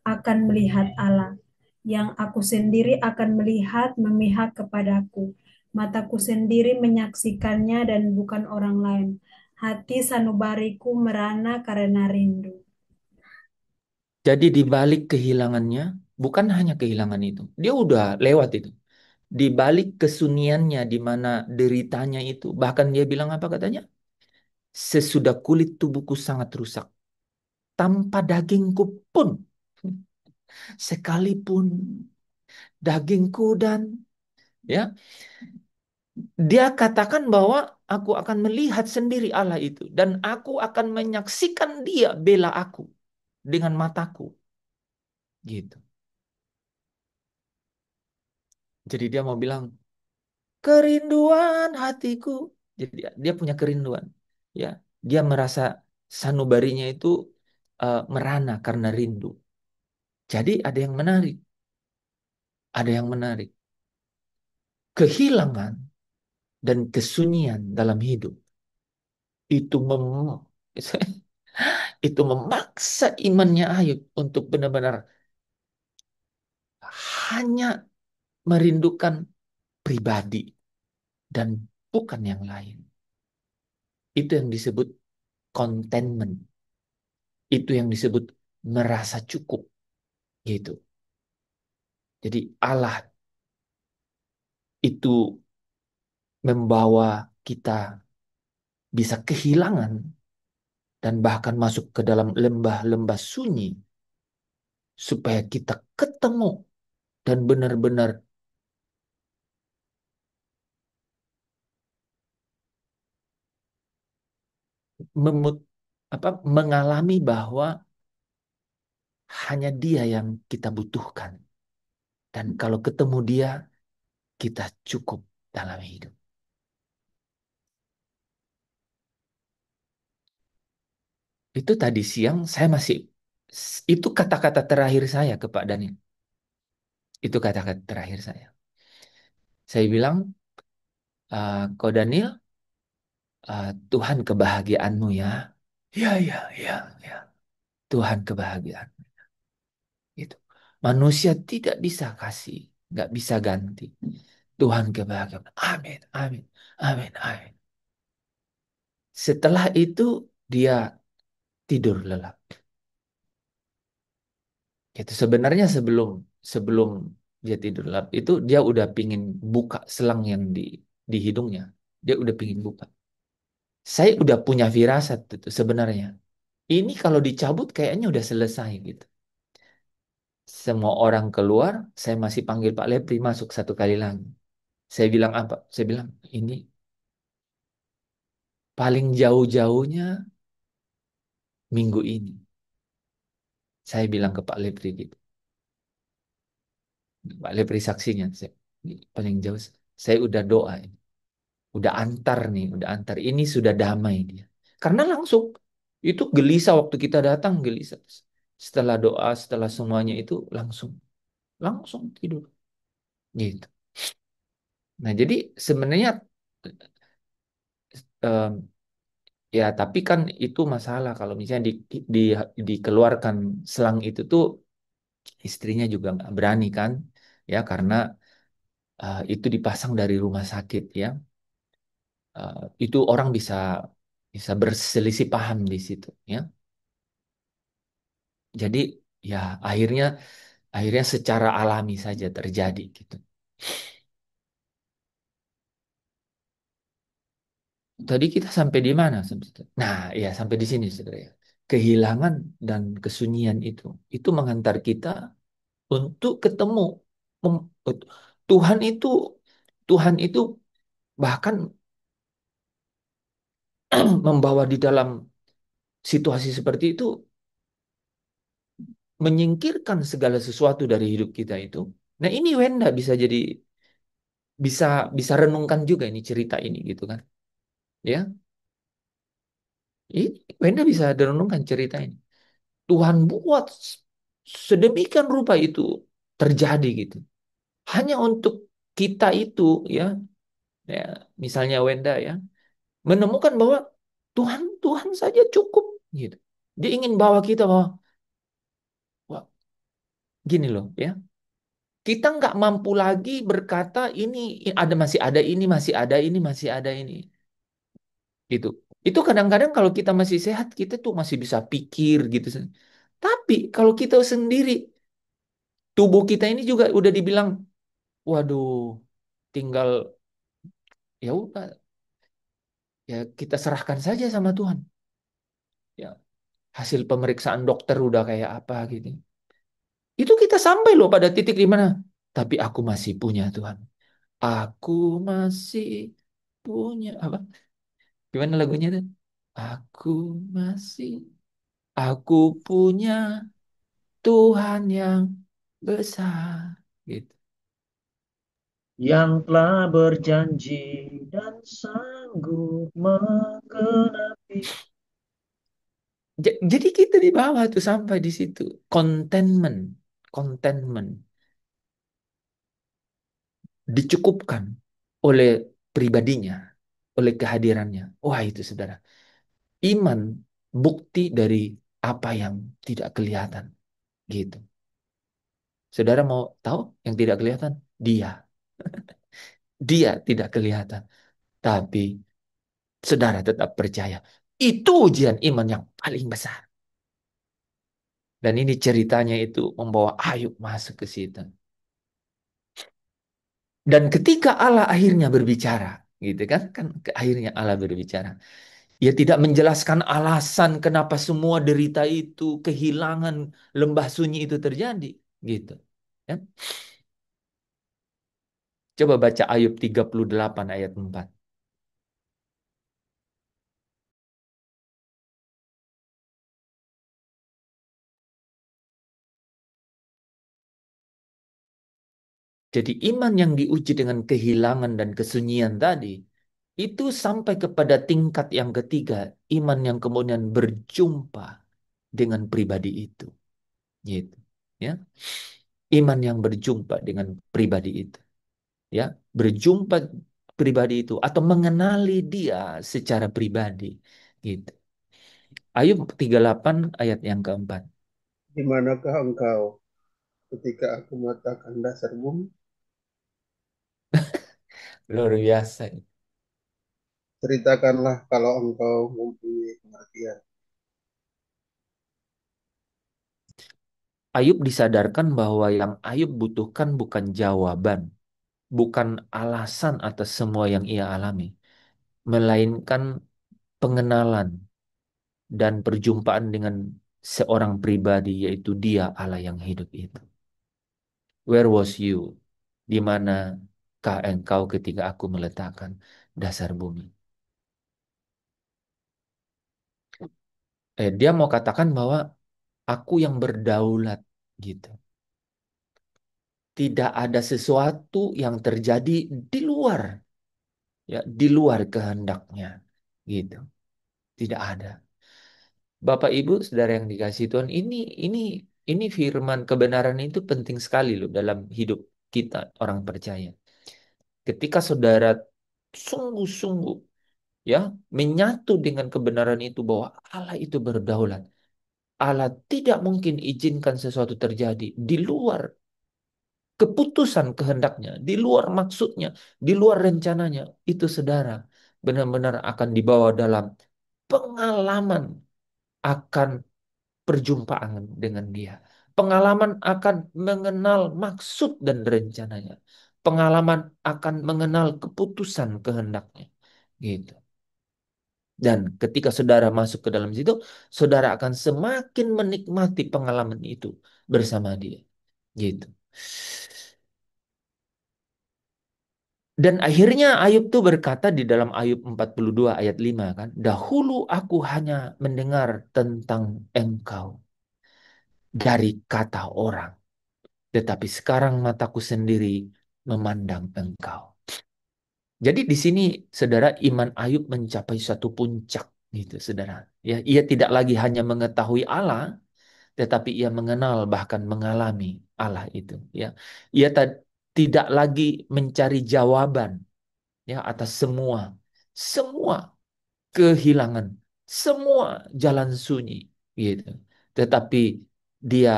akan melihat Allah. Yang aku sendiri akan melihat memihak kepadaku. Mataku sendiri menyaksikannya dan bukan orang lain. Hati sanubariku merana karena rindu. Jadi di balik kehilangannya, bukan hanya kehilangan itu. Dia udah lewat itu. Di balik kesunyiannya, di mana deritanya itu, bahkan dia bilang apa katanya? Sesudah kulit tubuhku sangat rusak, tanpa dagingku pun, sekalipun dagingku dan ya, dia katakan bahwa aku akan melihat sendiri Allah itu dan aku akan menyaksikan dia bela aku dengan mataku, gitu. Jadi dia mau bilang kerinduan hatiku. Jadi dia punya kerinduan, ya. Dia merasa sanubarinya itu merana karena rindu. Jadi ada yang menarik, ada yang menarik. Kehilangan dan kesunyian dalam hidup itu itu memaksa imannya Ayub untuk benar-benar hanya merindukan pribadi dan bukan yang lain. Itu yang disebut contentment. Itu yang disebut merasa cukup, gitu. Jadi Allah itu membawa kita bisa kehilangan dan bahkan masuk ke dalam lembah-lembah sunyi supaya kita ketemu dan benar-benar memut, mengalami bahwa hanya Dia yang kita butuhkan. Dan kalau ketemu Dia, kita cukup dalam hidup. Itu tadi siang saya masih, itu kata-kata terakhir saya ke Pak Daniel. Itu kata-kata terakhir saya. Saya bilang, Ko Daniel, Tuhan kebahagiaanmu ya. Ya, ya, ya, ya. Tuhan kebahagiaan. Itu. Manusia tidak bisa kasih, nggak bisa ganti. Tuhan kebahagiaan. Amin, amin, amin, amin. Setelah itu dia tidur lelap. Itu sebenarnya sebelum sebelum dia tidur lelap itu dia udah pingin buka selang yang di hidungnya. Dia udah pingin buka. Saya udah punya firasat itu sebenarnya. Ini kalau dicabut kayaknya udah selesai gitu. Semua orang keluar, saya masih panggil Pak Lepri masuk satu kali lagi. Saya bilang apa? Saya bilang ini paling jauh-jauhnya minggu ini. Saya bilang ke Pak Lepri gitu. Pak Lepri saksinya. Paling jauh. Saya udah doa ini. Udah antar nih. Udah antar. Ini sudah damai dia. Karena langsung. Itu gelisah waktu kita datang. Gelisah. Setelah doa. Setelah semuanya itu langsung. Langsung tidur. Gitu. Nah jadi sebenarnya em, ya tapi kan itu masalah kalau misalnya di, dikeluarkan selang itu tuh istrinya juga nggak berani kan ya karena itu dipasang dari rumah sakit ya. Itu orang bisa bisa berselisih paham di situ ya. Jadi ya akhirnya akhirnya secara alami saja terjadi gitu. Tadi kita sampai di mana? Nah, ya sampai di sini saudara ya. Kehilangan dan kesunyian itu menghantar kita untuk ketemu. Mem- Tuhan itu Tuhan itu bahkan membawa di dalam situasi seperti itu, menyingkirkan segala sesuatu dari hidup kita itu. Nah, ini Wenda bisa jadi bisa bisa renungkan juga ini cerita ini gitu kan. Ya, ini Wenda bisa renungkan cerita ini. Tuhan buat sedemikian rupa itu terjadi gitu. Hanya untuk kita itu ya, ya misalnya Wenda ya, menemukan bahwa Tuhan Tuhan saja cukup gitu. Dia ingin bawa kita bahwa wah, gini loh ya. Kita nggak mampu lagi berkata ini ada masih ada ini masih ada ini masih ada ini gitu. Itu kadang-kadang kalau kita masih sehat kita tuh masih bisa pikir gitu. Tapi kalau kita sendiri tubuh kita ini juga udah dibilang waduh tinggal ya udah ya kita serahkan saja sama Tuhan. Ya hasil pemeriksaan dokter udah kayak apa gitu. Itu kita sampai loh pada titik di mana. Tapi aku masih punya Tuhan. Aku masih punya apa? Gimana lagunya tuh? Aku masih, aku punya Tuhan yang besar. Gitu. Yang telah berjanji dan sanggup menggenapi. Jadi kita di bawah tuh sampai di situ. Contentment. Contentment. Dicukupkan oleh pribadinya. Oleh kehadirannya. Wah itu saudara. Iman bukti dari apa yang tidak kelihatan. Gitu. Saudara mau tahu yang tidak kelihatan? Dia. Dia tidak kelihatan. Tapi saudara tetap percaya. Itu ujian iman yang paling besar. Dan ini ceritanya itu membawa Ayub masuk ke situ. Dan ketika Allah akhirnya berbicara, gitu kan? Kan akhirnya Allah berbicara. Ia tidak menjelaskan alasan kenapa semua derita itu, kehilangan lembah sunyi itu terjadi, gitu. Ya. Coba baca Ayub 38 ayat 4. Jadi iman yang diuji dengan kehilangan dan kesunyian tadi, itu sampai kepada tingkat yang ketiga, iman yang kemudian berjumpa dengan pribadi itu. Gitu. Ya. Iman yang berjumpa dengan pribadi itu. Ya. Berjumpa pribadi itu atau mengenali dia secara pribadi. Gitu. Ayub 38 ayat yang keempat. Di manakah engkau ketika aku meletakkan dasar bumi? Luar biasa. Ceritakanlah kalau engkau mempunyai pengertian. Ayub disadarkan bahwa yang Ayub butuhkan bukan jawaban, bukan alasan atas semua yang ia alami, melainkan pengenalan dan perjumpaan dengan seorang pribadi, yaitu Dia Allah yang hidup itu. Where was you? Di manakah engkau ketika aku meletakkan dasar bumi? Dia mau katakan bahwa aku yang berdaulat gitu. Tidak ada sesuatu yang terjadi di luar, ya, di luar kehendaknya, gitu. Tidak ada. Bapak Ibu, saudara yang dikasihi Tuhan, ini firman kebenaran itu penting sekali loh dalam hidup kita orang percaya. Ketika saudara sungguh-sungguh ya menyatu dengan kebenaran itu bahwa Allah itu berdaulat. Allah tidak mungkin izinkan sesuatu terjadi di luar keputusan kehendaknya, di luar maksudnya, di luar rencananya. Itu saudara benar-benar akan dibawa dalam pengalaman akan perjumpaan dengan Dia. Pengalaman akan mengenal maksud dan rencananya. Pengalaman akan mengenal keputusan kehendaknya. Gitu. Dan ketika saudara masuk ke dalam situ, saudara akan semakin menikmati pengalaman itu bersama Dia. Gitu. Dan akhirnya Ayub tuh berkata di dalam Ayub 42 ayat 5 kan, dahulu aku hanya mendengar tentang engkau dari kata orang, tetapi sekarang mataku sendiri memandang engkau. Jadi di sini saudara iman Ayub mencapai satu puncak gitu saudara. Ya, ia tidak lagi hanya mengetahui Allah, tetapi ia mengenal bahkan mengalami Allah itu. Ya, ia tidak lagi mencari jawaban ya atas semua kehilangan, semua jalan sunyi gitu. Tetapi dia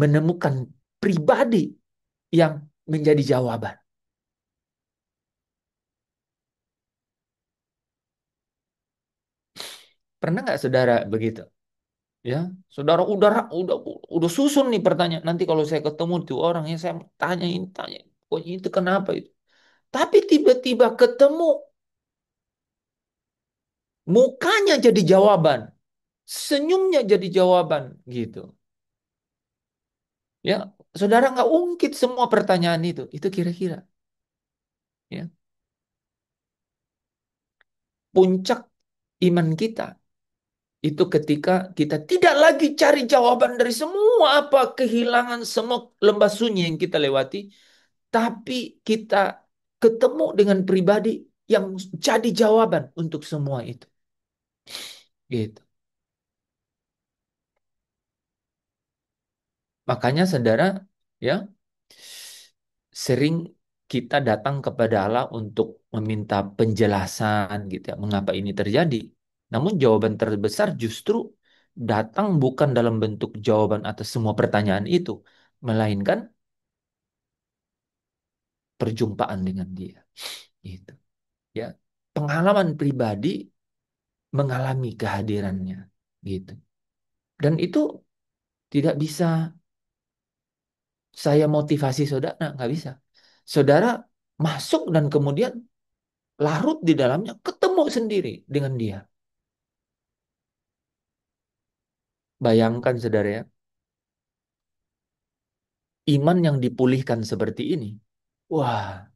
menemukan pribadi yang menjadi jawaban. Pernah nggak saudara begitu? Ya, saudara udah susun nih pertanyaan. Nanti kalau saya ketemu tuh orang yang saya tanya, oh itu kenapa itu? Tapi tiba-tiba ketemu mukanya jadi jawaban, senyumnya jadi jawaban gitu. Ya, saudara nggak ungkit semua pertanyaan itu kira-kira. Ya, puncak iman kita itu ketika kita tidak lagi cari jawaban dari semua apa kehilangan semua lembah sunyi yang kita lewati, tapi kita ketemu dengan pribadi yang jadi jawaban untuk semua itu. Gitu. Makanya saudara, ya, sering kita datang kepada Allah untuk meminta penjelasan gitu ya, mengapa ini terjadi. Namun jawaban terbesar justru datang bukan dalam bentuk jawaban atas semua pertanyaan itu, melainkan perjumpaan dengan Dia. Gitu. Ya, pengalaman pribadi mengalami kehadirannya, gitu. Dan itu tidak bisa saya motivasi saudara, nggak bisa. Saudara masuk dan kemudian larut di dalamnya, ketemu sendiri dengan Dia. Bayangkan saudara ya, iman yang dipulihkan seperti ini. Wah,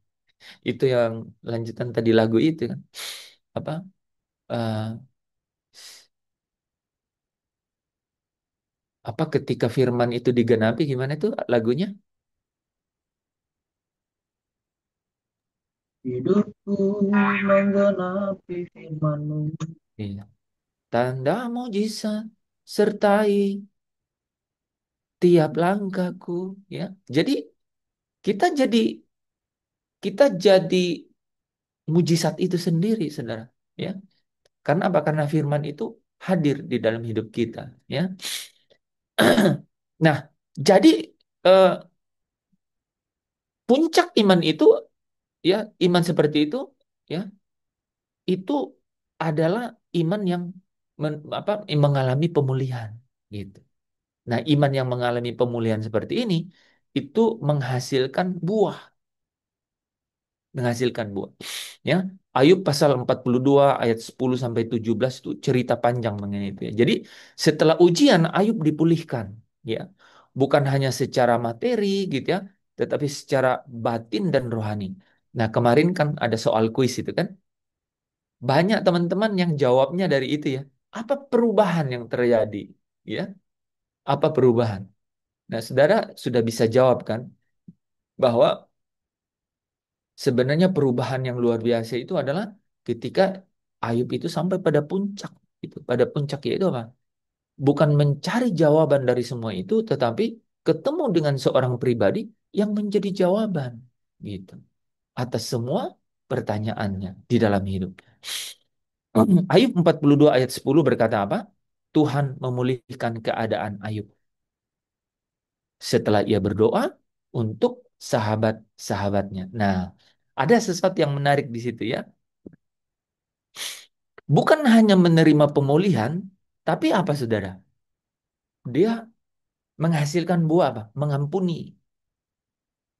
itu yang lanjutan tadi lagu itu kan. Apa? eh, apa ketika firman itu digenapi gimana itu lagunya? Hidupku menggenapi firman-Mu. Iya. Tanda mujizat sertai tiap langkahku, ya. Jadi kita jadi kita jadi mujizat itu sendiri, saudara. Ya, karena apa? Karena firman itu hadir di dalam hidup kita. Ya, nah, jadi eh, puncak iman itu, ya, iman seperti ya, itu adalah iman yang mengalami pemulihan, gitu. Nah, iman yang mengalami pemulihan seperti ini itu menghasilkan buah. Ya, Ayub pasal 42 ayat 10 sampai 17 itu cerita panjang mengenai itu ya. Jadi, setelah ujian Ayub dipulihkan, ya. Bukan hanya secara materi gitu ya, tetapi secara batin dan rohani. Nah, kemarin kan ada soal kuis itu kan. Banyak teman-teman yang jawabnya dari itu ya. Apa perubahan yang terjadi? Ya, apa perubahan? Nah, saudara sudah bisa jawab kan bahwa sebenarnya perubahan yang luar biasa itu adalah ketika Ayub itu sampai pada puncak itu. Pada puncak itu apa? Bukan mencari jawaban dari semua itu, tetapi ketemu dengan seorang pribadi yang menjadi jawaban gitu atas semua pertanyaannya di dalam hidup. Ayub 42 ayat 10 berkata apa? Tuhan memulihkan keadaan Ayub setelah ia berdoa untuk sahabat-sahabatnya. Nah, ada sesuatu yang menarik di situ ya. Bukan hanya menerima pemulihan, tapi apa saudara? Dia menghasilkan buah apa? Mengampuni.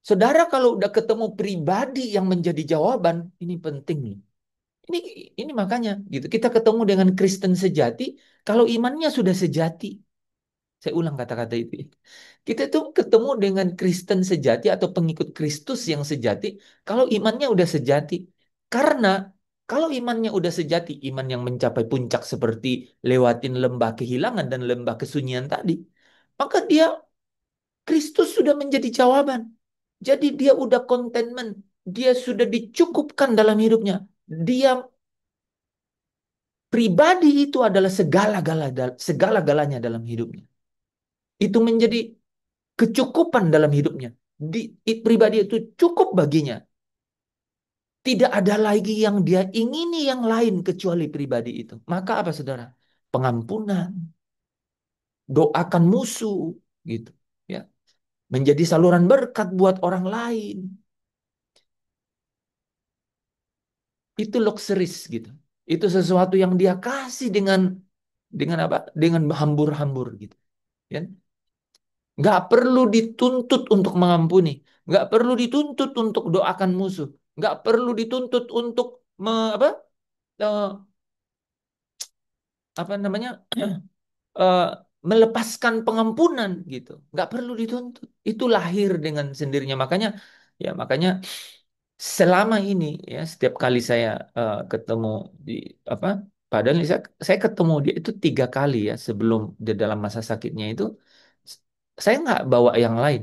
Saudara kalau udah ketemu pribadi yang menjadi jawaban, ini penting nih. Ini ini makanya gitu. Kita ketemu dengan Kristen sejati kalau imannya sudah sejati. Saya ulang kata-kata itu. Kita tuh ketemu dengan Kristen sejati atau pengikut Kristus yang sejati kalau imannya udah sejati. Karena kalau imannya udah sejati, iman yang mencapai puncak seperti lewatin lembah kehilangan dan lembah kesunyian tadi, maka dia Kristus sudah menjadi jawaban. Jadi dia udah contentment, dia sudah dicukupkan dalam hidupnya. Dia pribadi itu adalah segala-galanya dalam hidupnya. Itu menjadi kecukupan dalam hidupnya. Pribadi itu cukup baginya. Tidak ada lagi yang dia ingini yang lain kecuali pribadi itu. Maka apa saudara? Pengampunan, doakan musuh, gitu. Ya, menjadi saluran berkat buat orang lain. Itu luxuries gitu. Itu sesuatu yang dia kasih dengan apa? Dengan hambur-hambur gitu. Ya. Nggak perlu dituntut untuk mengampuni. Nggak perlu dituntut untuk doakan musuh. Nggak perlu dituntut untuk apa? eh, apa namanya? eh, melepaskan pengampunan gitu. Nggak perlu dituntut. Itu lahir dengan sendirinya. Makanya selama ini ya setiap kali saya ketemu di apa? Padahal saya ketemu dia itu 3 kali ya sebelum di dalam masa sakitnya itu saya nggak bawa yang lain.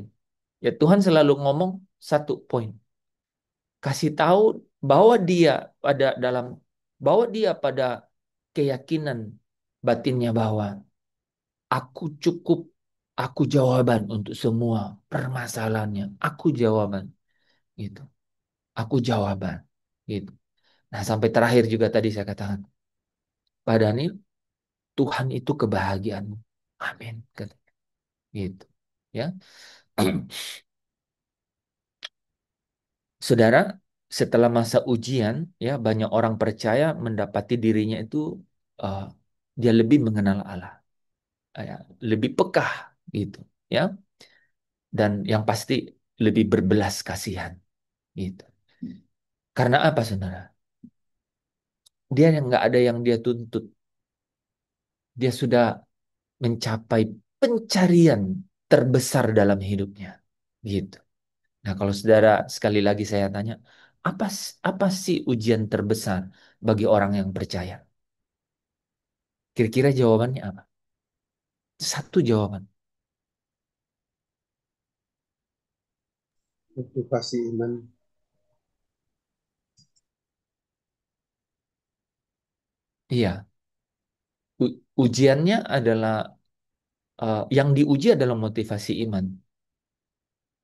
Ya Tuhan selalu ngomong satu poin. Kasih tahu bahwa dia pada dalam bahwa dia pada keyakinan batinnya bahwa aku cukup, aku jawaban untuk semua permasalahannya. Aku jawaban gitu. Aku jawaban gitu. Nah, sampai terakhir juga tadi saya katakan, Pak Daniel, Tuhan itu kebahagiaanmu. Amin. Gitu. Ya. Saudara, setelah masa ujian, ya banyak orang percaya mendapati dirinya itu uh, dia lebih mengenal Allah, ya, lebih pekah gitu, ya, dan yang pasti lebih berbelas kasihan gitu. Karena apa, saudara? Dia yang nggak ada yang dia tuntut, dia sudah mencapai pencarian terbesar dalam hidupnya, gitu. Nah, kalau saudara sekali lagi saya tanya, apa sih ujian terbesar bagi orang yang percaya? Kira-kira jawabannya apa? Satu jawaban. Motivasi iman. Iya, ujiannya adalah yang diuji adalah motivasi iman,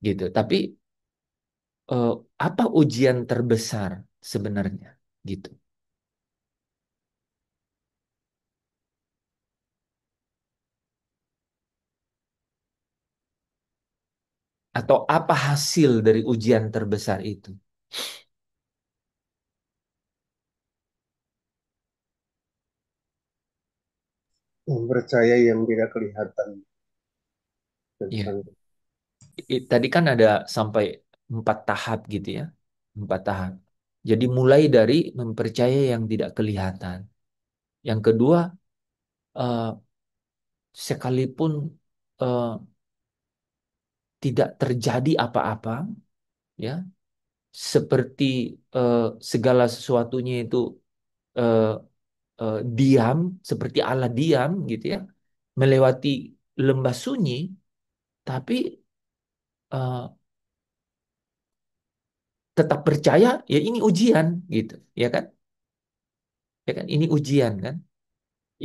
gitu. Tapi eh, apa ujian terbesar sebenarnya, gitu? Atau apa hasil dari ujian terbesar itu? Mempercayai yang tidak kelihatan Iya. tentang Tadi kan ada sampai 4 tahap gitu ya, 4 tahap. Jadi mulai dari mempercayai yang tidak kelihatan. Yang kedua, eh, sekalipun eh, tidak terjadi apa-apa, ya, seperti eh, segala sesuatunya itu eh, diam, seperti Allah diam, gitu ya, melewati lembah sunyi, tapi eh, tetap percaya, ya ini ujian, gitu, ya kan? Ya kan, ini ujian kan?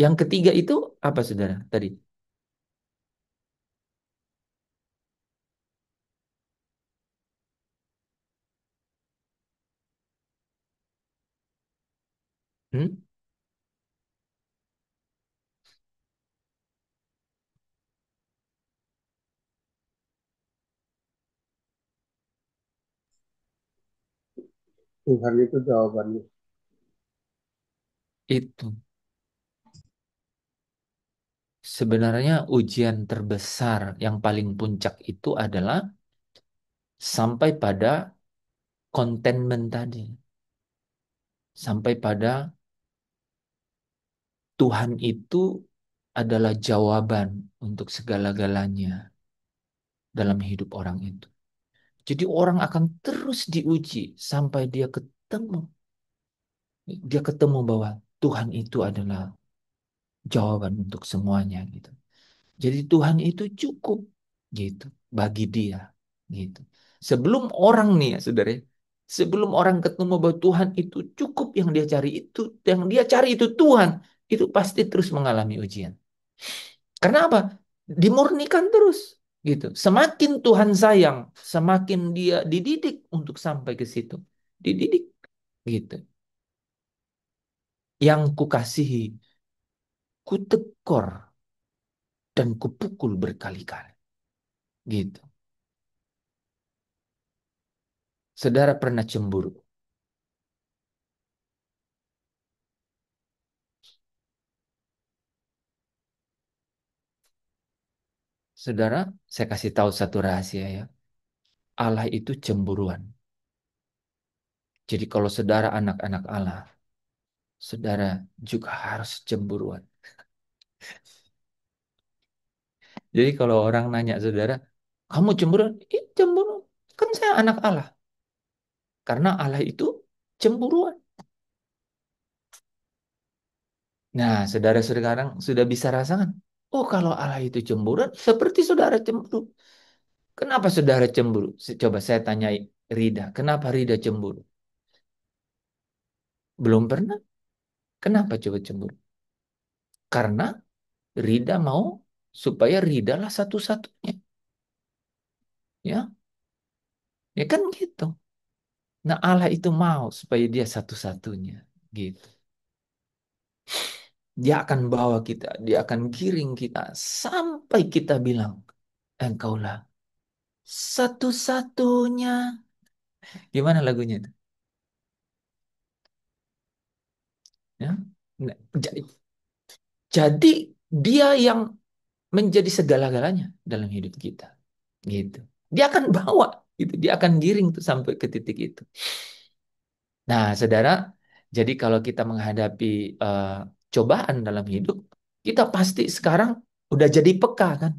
Yang ketiga itu apa, saudara? Tadi, hmm? Tuhan itu jawabannya. Itu sebenarnya ujian terbesar yang paling puncak itu adalah sampai pada contentment tadi, sampai pada Tuhan itu adalah jawaban untuk segala-galanya dalam hidup orang itu. Jadi orang akan terus diuji sampai dia ketemu bahwa Tuhan itu adalah jawaban untuk semuanya gitu. Jadi Tuhan itu cukup gitu bagi dia gitu. Sebelum orang nih ya saudara, sebelum orang ketemu bahwa Tuhan itu cukup yang dia cari itu Tuhan, itu pasti terus mengalami ujian. Karena apa? Dimurnikan terus gitu. Semakin Tuhan sayang, semakin dia dididik untuk sampai ke situ. Dididik gitu. Yang kukasihi, kutekor dan kupukul berkali-kali. Gitu. Saudara pernah cemburu? Saudara, saya kasih tahu satu rahasia ya. Allah itu cemburuan. Jadi kalau saudara anak-anak Allah, saudara juga harus cemburuan. Jadi kalau orang nanya saudara, kamu cemburuan? Ih, cemburuan. Kan saya anak Allah. Karena Allah itu cemburuan. Nah, saudara sekarang sudah bisa rasakan. Oh, kalau Allah itu cemburuan, seperti saudara cemburu. Kenapa saudara cemburu? Coba saya tanya Rida. Kenapa Rida cemburu? Belum pernah. Kenapa coba cemburu? Karena Rida mau supaya Rida lah satu-satunya. Ya, ya kan gitu. Nah, Allah itu mau supaya dia satu-satunya. Gitu. Dia akan bawa kita, dia akan giring kita sampai kita bilang, engkaulah satu-satunya. Gimana lagunya itu? Ya. Nah, jadi dia yang menjadi segala-galanya dalam hidup kita. Gitu. Dia akan bawa gitu, dia akan giring tuh sampai ke titik itu. Nah, saudara, jadi kalau kita menghadapi eh, cobaan dalam hidup, kita pasti sekarang udah jadi peka kan?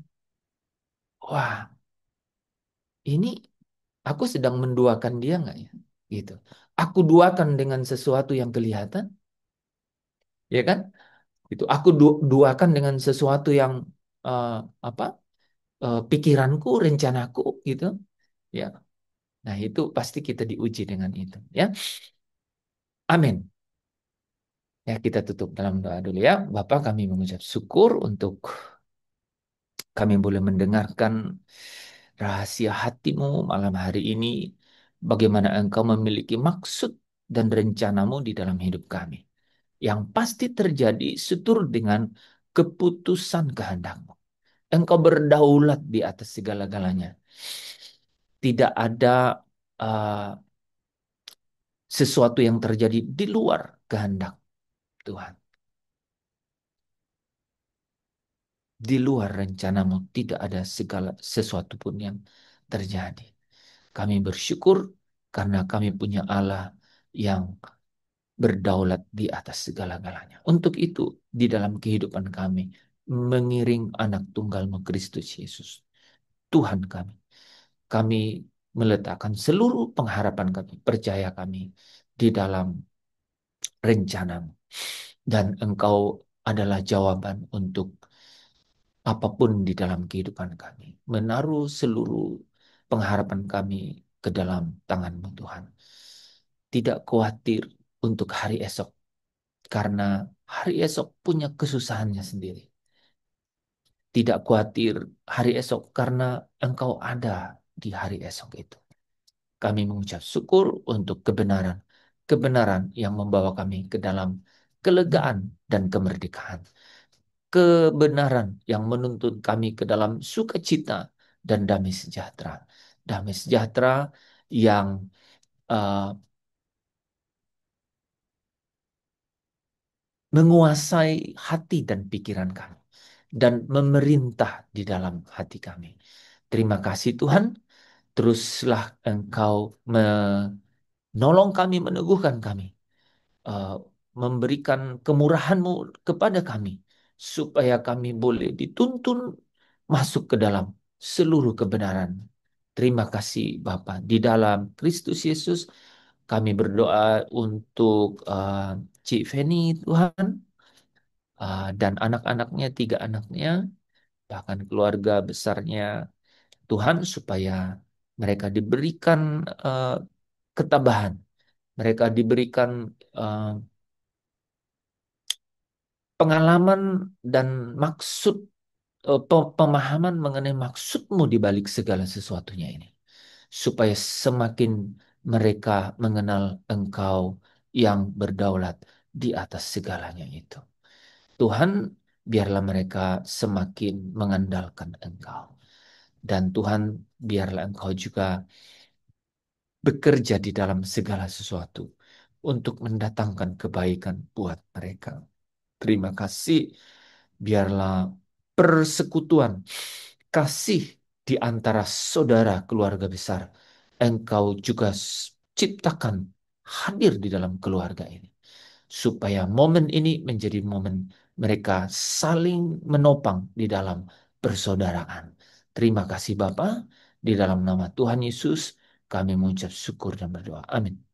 Wah, ini aku sedang menduakan dia nggak ya? Gitu. Aku duakan dengan sesuatu yang kelihatan, ya kan? Itu aku duakan dengan sesuatu yang eh, apa? Pikiranku, rencanaku, gitu. Ya. Nah, itu pasti kita diuji dengan itu, ya. Amin. Ya, kita tutup dalam doa dulu ya. Bapak, kami mengucap syukur untuk kami boleh mendengarkan rahasia hatimu malam hari ini. Bagaimana engkau memiliki maksud dan rencanamu di dalam hidup kami. Yang pasti terjadi seturut dengan keputusan kehendakmu. Engkau berdaulat di atas segala-galanya. Tidak ada uh, sesuatu yang terjadi di luar kehendak Tuhan. Di luar rencanamu tidak ada segala sesuatu pun yang terjadi. Kami bersyukur karena kami punya Allah yang berdaulat di atas segala-galanya. Untuk itu, di dalam kehidupan kami, mengiring anak tunggalmu Kristus Yesus, Tuhan kami. Kami meletakkan seluruh pengharapan kami, percaya kami di dalam rencanamu. Dan engkau adalah jawaban untuk apapun di dalam kehidupan kami. Menaruh seluruh pengharapan kami ke dalam tangan-Mu Tuhan. Tidak khawatir untuk hari esok, karena hari esok punya kesusahannya sendiri. Tidak khawatir hari esok karena Engkau ada di hari esok itu. Kami mengucap syukur untuk kebenaran. Kebenaran yang membawa kami ke dalam kelegaan dan kemerdekaan. Kebenaran yang menuntun kami ke dalam sukacita dan damai sejahtera. Damai sejahtera yang uh, menguasai hati dan pikiran kami dan memerintah di dalam hati kami. Terima kasih Tuhan, teruslah Engkau menolong kami, meneguhkan kami, uh, memberikan kemurahan-Mu kepada kami, supaya kami boleh dituntun masuk ke dalam seluruh kebenaran. Terima kasih Bapa. Di dalam Kristus Yesus kami berdoa untuk Cik Feni Tuhan, dan anak-anaknya, 3 anaknya, bahkan keluarga besarnya Tuhan, supaya mereka diberikan ketabahan, mereka diberikan eh, pengalaman dan maksud, pemahaman mengenai maksudmu di balik segala sesuatunya ini. Supaya semakin mereka mengenal Engkau yang berdaulat di atas segalanya itu. Tuhan, biarlah mereka semakin mengandalkan Engkau. Dan Tuhan, biarlah Engkau juga bekerja di dalam segala sesuatu untuk mendatangkan kebaikan buat mereka. Terima kasih. Biarlah persekutuan kasih di antara saudara keluarga besar Engkau juga ciptakan hadir di dalam keluarga ini. Supaya momen ini menjadi momen mereka saling menopang di dalam persaudaraan. Terima kasih Bapa. Di dalam nama Tuhan Yesus kami mengucap syukur dan berdoa. Amin.